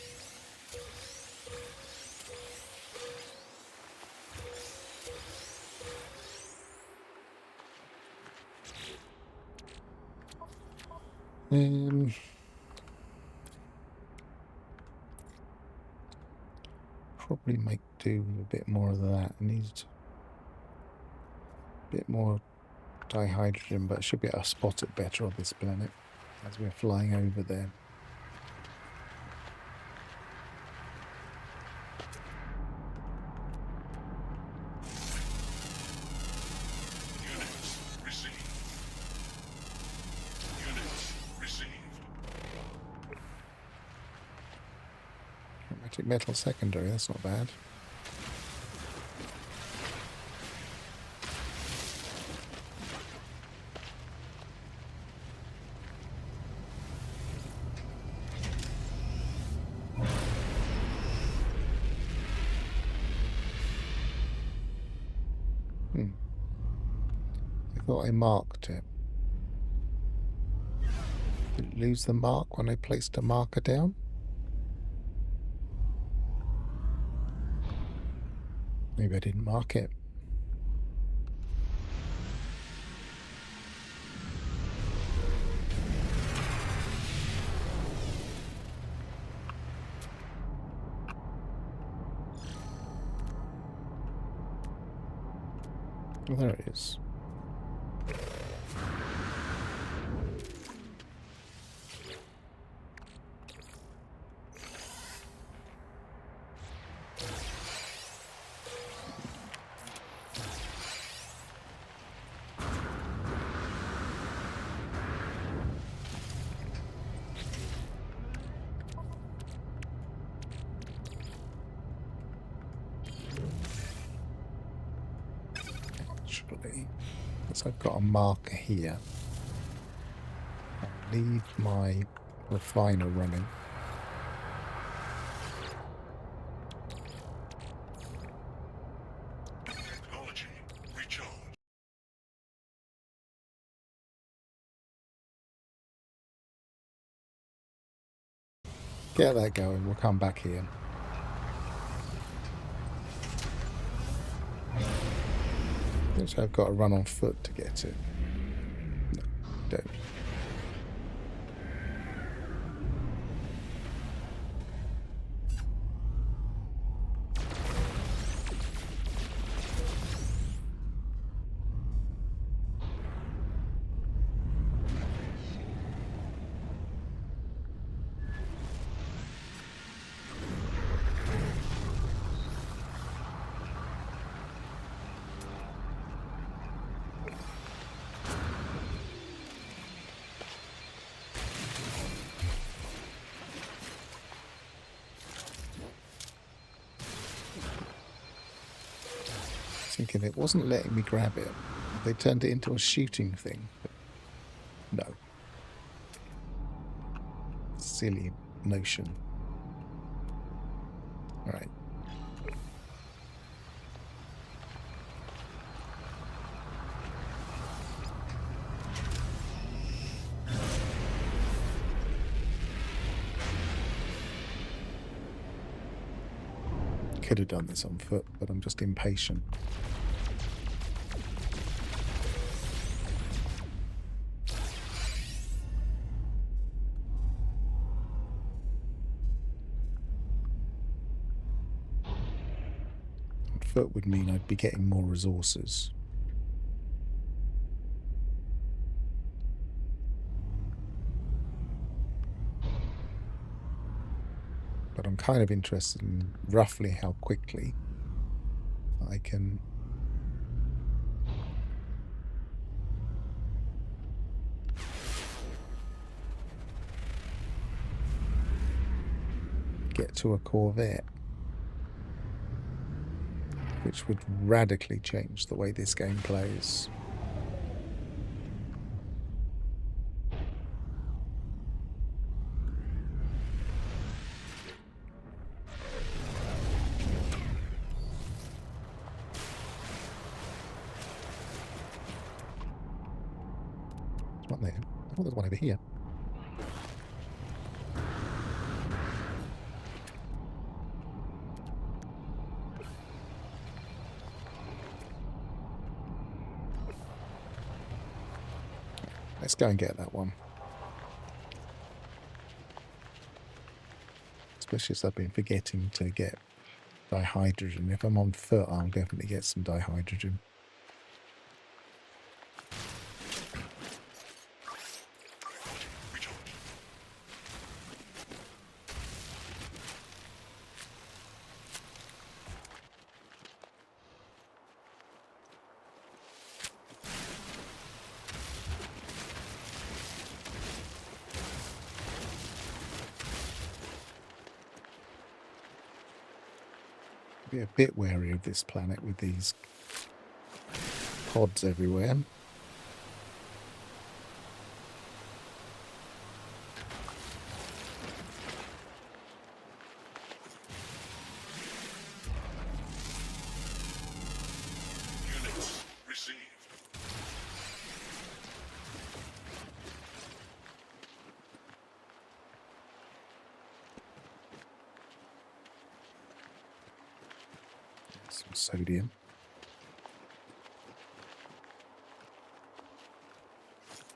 Probably make do with a bit more of that. I need a bit more dihydrogen, but I should be able to spot it better on this planet as we're flying over there.
Units received. Units received.
Chromatic metal secondary, that's not bad. I thought I marked it. Did it lose the mark when I placed a marker down? Maybe I didn't mark it. Oh, there it is. Actually, because I've got a marker here, I'll leave my refiner running.
Technology recharged.
Get that going, we'll come back here. Actually, I've got to run on foot to get it. No, don't. Thinking it wasn't letting me grab it. They turned it into a shooting thing. But no. Silly notion. All right. Could have done this on foot, but I'm just impatient. On foot would mean I'd be getting more resources. But I'm kind of interested in roughly how quickly I can get to a Corvette, which would radically change the way this game plays. There's one there. Oh, there's one over here. Let's go and get that one. Especially as I've been forgetting to get dihydrogen. If I'm on foot, I'll definitely get some dihydrogen. Be a bit wary of this planet with these pods everywhere.
Units received.
Some sodium.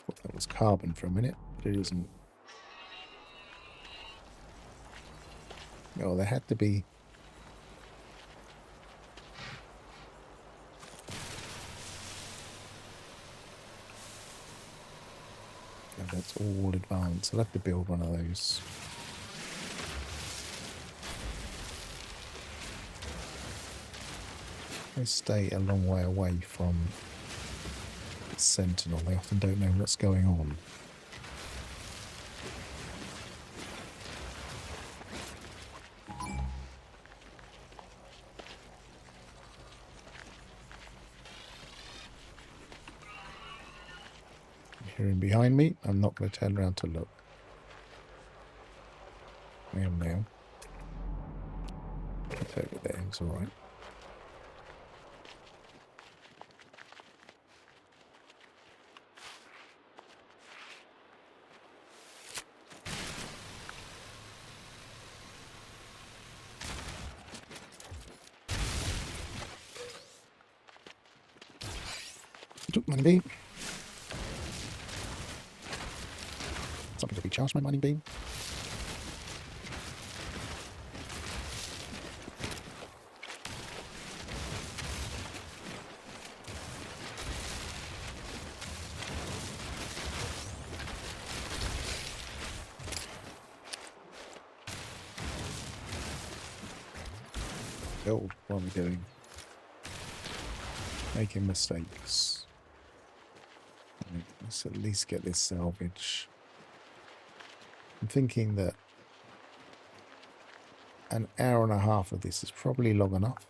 Thought that was carbon for a minute, but it isn't. Oh, there had to be. Oh, that's all advanced. I'll have to build one of those. They stay a long way away from the Sentinel. They often don't know what's going on. Hearing behind me, I'm not going to turn around to look. I am now. It's over there, it's alright. Mining beam. Something to recharge my mining beam. Oh, what are we doing? Making mistakes. Let's at least get this salvage. I'm thinking that an hour and a half of this is probably long enough.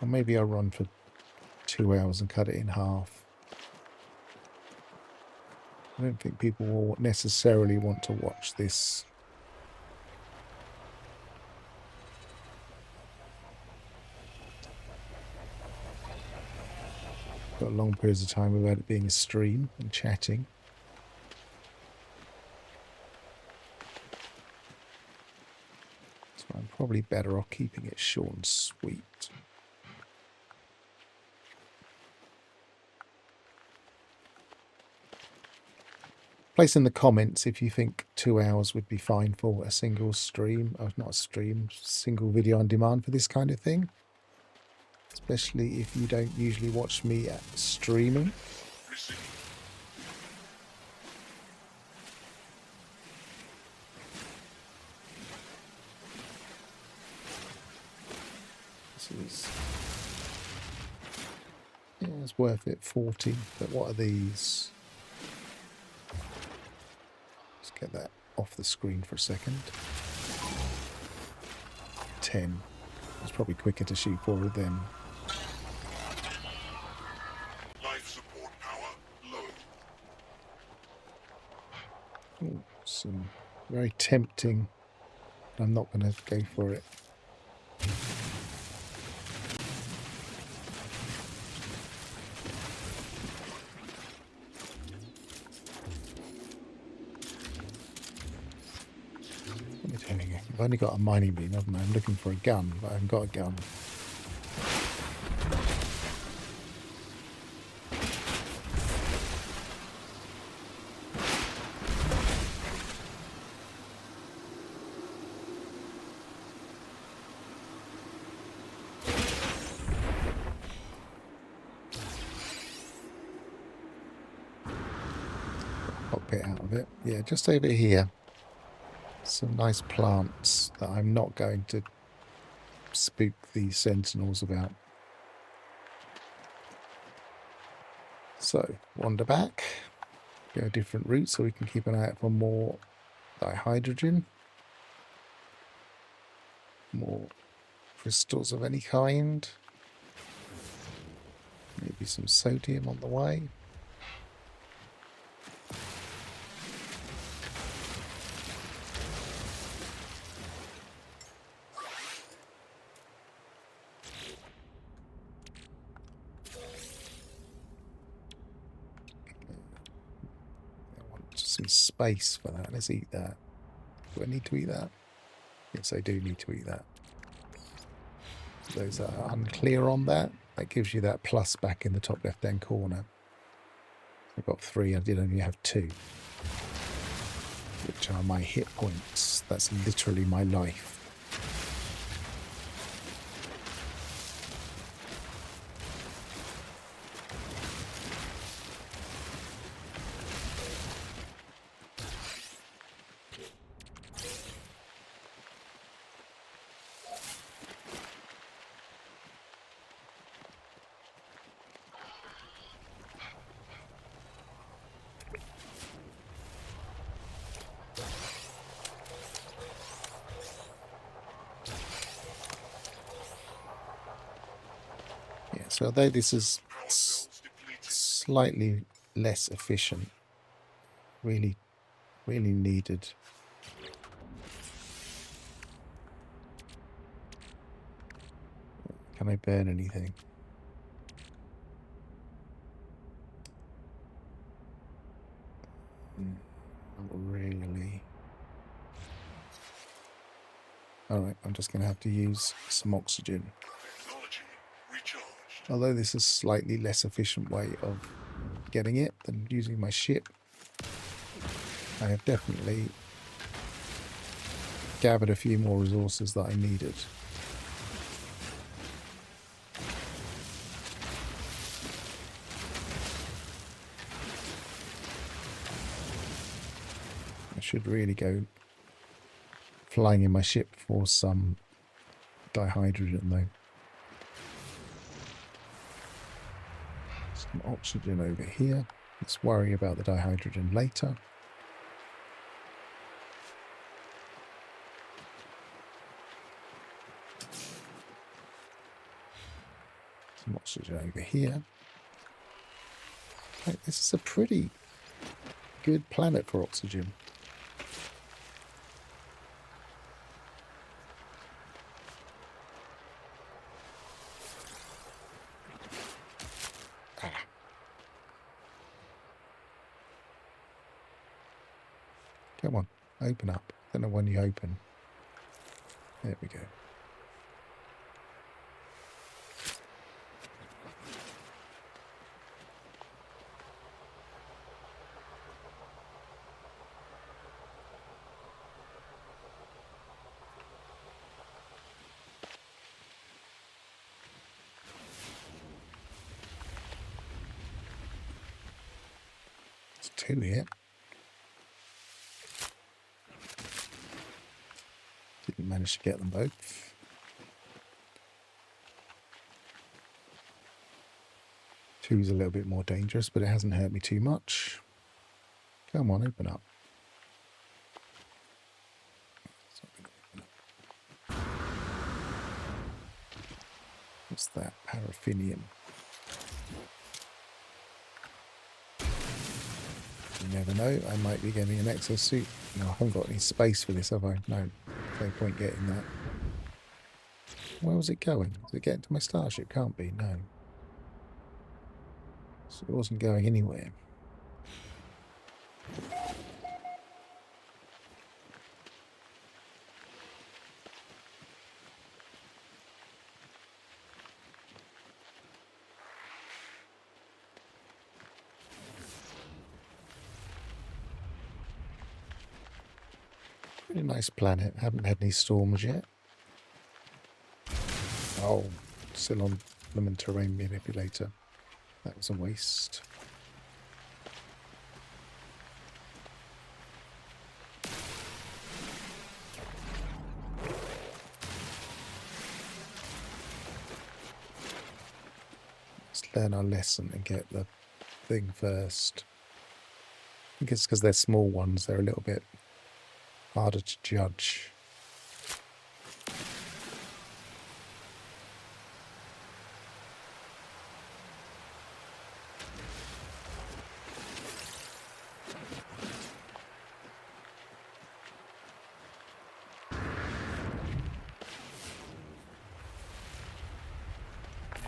Or maybe I'll run for 2 hours and cut it in half. I don't think people will necessarily want to watch this. Got long periods of time without it being a stream and chatting. So I'm probably better off keeping it short and sweet. Place in the comments if you think 2 hours would be fine for a single stream, or not a stream, single video on demand for this kind of thing. Especially if you don't usually watch me streaming.
Receive.
This is, yeah, it's worth it, 40. But what are these? Let's get that off the screen for a second. 10. It's probably quicker to shoot 4 of them.
Life support power low.
Ooh, some very tempting. I'm not going to go for it. What am I doing? I've only got a mining beam, haven't I? I'm looking for a gun, but I haven't got a gun. Bit out of it. Yeah, just over here. Some nice plants that I'm not going to spook the sentinels about. So, wander back. Go a different route so we can keep an eye out for more dihydrogen. More crystals of any kind. Maybe some sodium on the way. Some space for that. Let's eat that. Do I need to eat that? Yes, I do need to eat that. Those that are unclear on that, that gives you that plus back in the top left hand corner. I've got 3, I did only have 2, which are my hit points. That's literally my life. So although this is slightly less efficient, really needed. Can I burn anything? Not really. Alright, I'm just going to have to use some oxygen. Although this is a slightly less efficient way of getting it than using my ship, I have definitely gathered a few more resources that I needed. I should really go flying in my ship for some dihydrogen though. Some oxygen over here. Let's worry about the dihydrogen later. Some oxygen over here. Like, this is a pretty good planet for oxygen. Ah. Come on, open up. I don't know when you open. There we go. There's two here. Didn't manage to get them both. Two's a little bit more dangerous, but it hasn't hurt me too much. Come on, open up. What's that? Paraffinium. You never know, I might be getting an exosuit. No, I haven't got any space for this, have I? No, no point getting that. Where was it going? Was it getting to my starship? Can't be, no. So it wasn't going anywhere. Pretty nice planet. Haven't had any storms yet. Oh, still on lemon terrain manipulator. That was a waste. Let's learn our lesson and get the thing first. I think it's because they're small ones, they're a little bit harder to judge.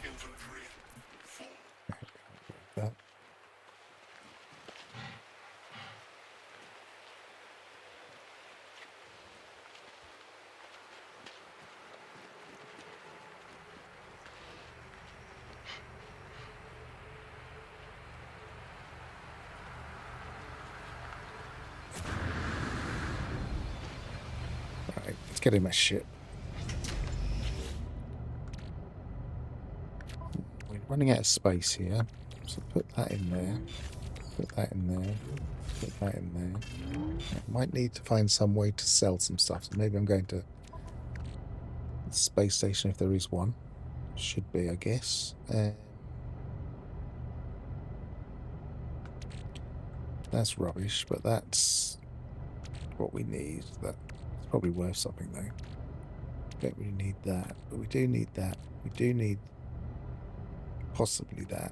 Infantry. Full.
That. Right, let's get in my ship. We're running out of space here, so put that in there, put that in there, put that in there. I might need to find some way to sell some stuff, so maybe I'm going to the space station if there is one. Should be, I guess. That's rubbish, but that's what we need. That's probably worth something though. Don't really need that, but we do need that. We do need possibly that.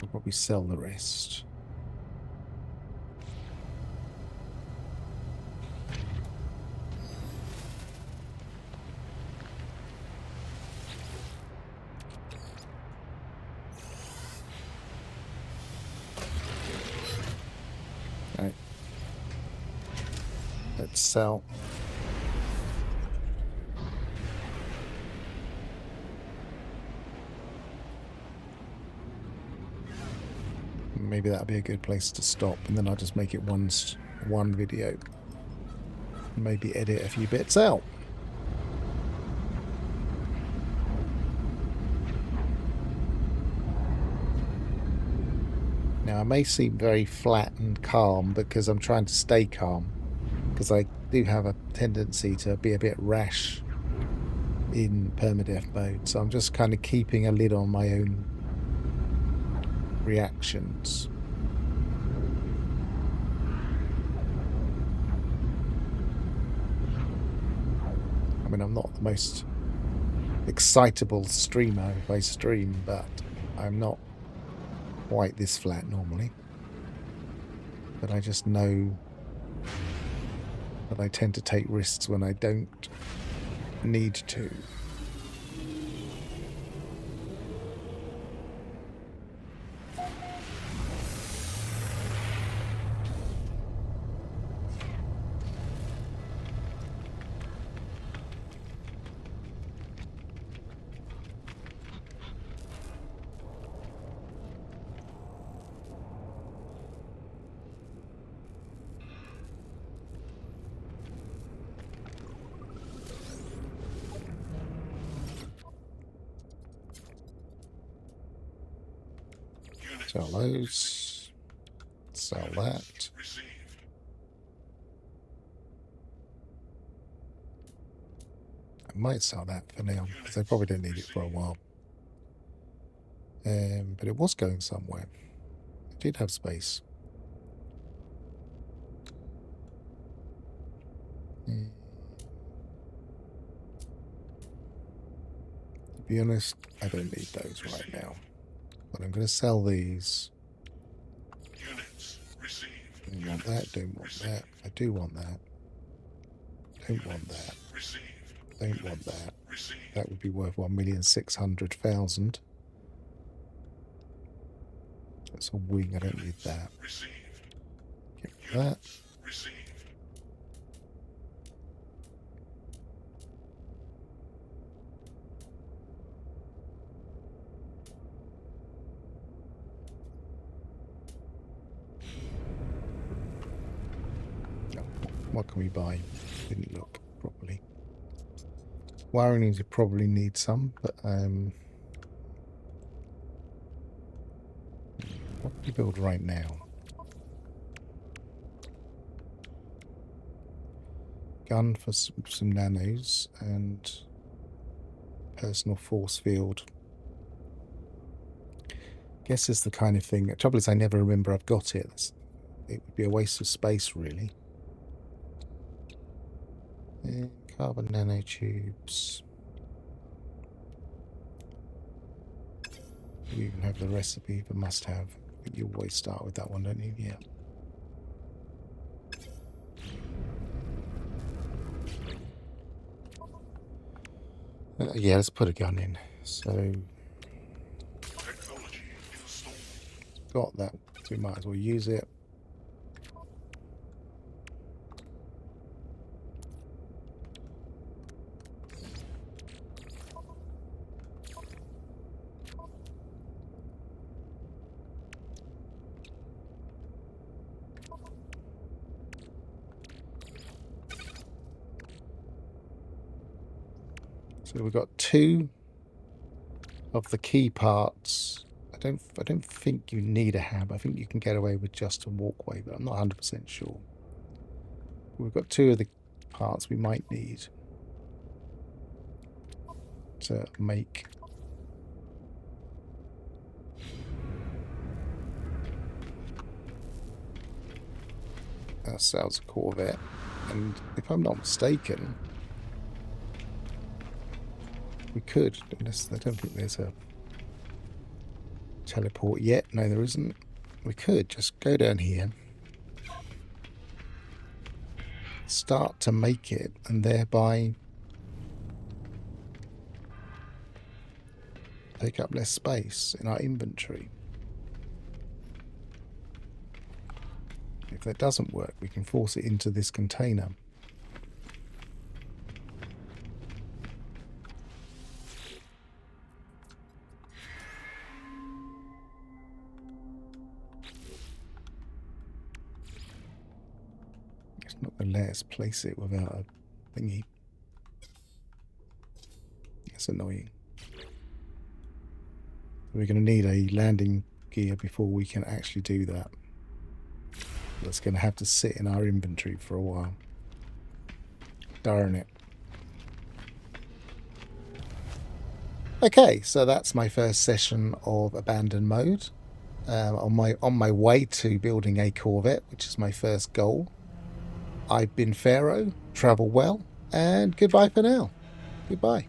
We'll probably sell the rest. Right. Let's sell. Maybe that'll be a good place to stop, and then I'll just make it one video. Maybe edit a few bits out. Now I may seem very flat and calm because I'm trying to stay calm, because I do have a tendency to be a bit rash in permadeath mode, so I'm just kind of keeping a lid on my own reactions. I mean, I'm not the most excitable streamer if I stream, but I'm not quite this flat normally. But I just know that I tend to take risks when I don't need to. Sell those. Sell that. I might sell that for now, because I probably don't need it for a while. But it was going somewhere. It did have space. To be honest, I don't need those right now. But I'm going to sell these. Don't want that, don't want that. I do want that. Don't want that. Don't want that. That would be worth 1,600,000. That's a wing, I don't need that. Get that. What can we buy? Didn't look properly. Wiring you probably need some, but what do you build right now? Gun for some nanos and personal force field. Guess it's the kind of thing. The trouble is, I never remember I've got it. It would be a waste of space, really. Carbon nanotubes. You even have the recipe for must-have. You always start with that one, don't you? Yeah. Yeah, let's put a gun in. So, got that, so we might as well use it. So we've got 2 of the key parts. I don't think you need a hab. I think you can get away with just a walkway, but I'm not 100% sure. We've got 2 of the parts we might need to make ourselves a Corvette. And if I'm not mistaken, we could, unless I don't think there's a teleport yet. No, there isn't. We could just go down here, start to make it, and thereby take up less space in our inventory. If that doesn't work, we can force it into this container. It's not going to let us place it without a thingy. That's annoying. We're going to need a landing gear before we can actually do that. That's going to have to sit in our inventory for a while. Darn it. Okay, so that's my first session of abandoned mode. On my way to building a Corvette, which is my first goal. I've been Pharaoh. Travel well, and goodbye for now. Goodbye.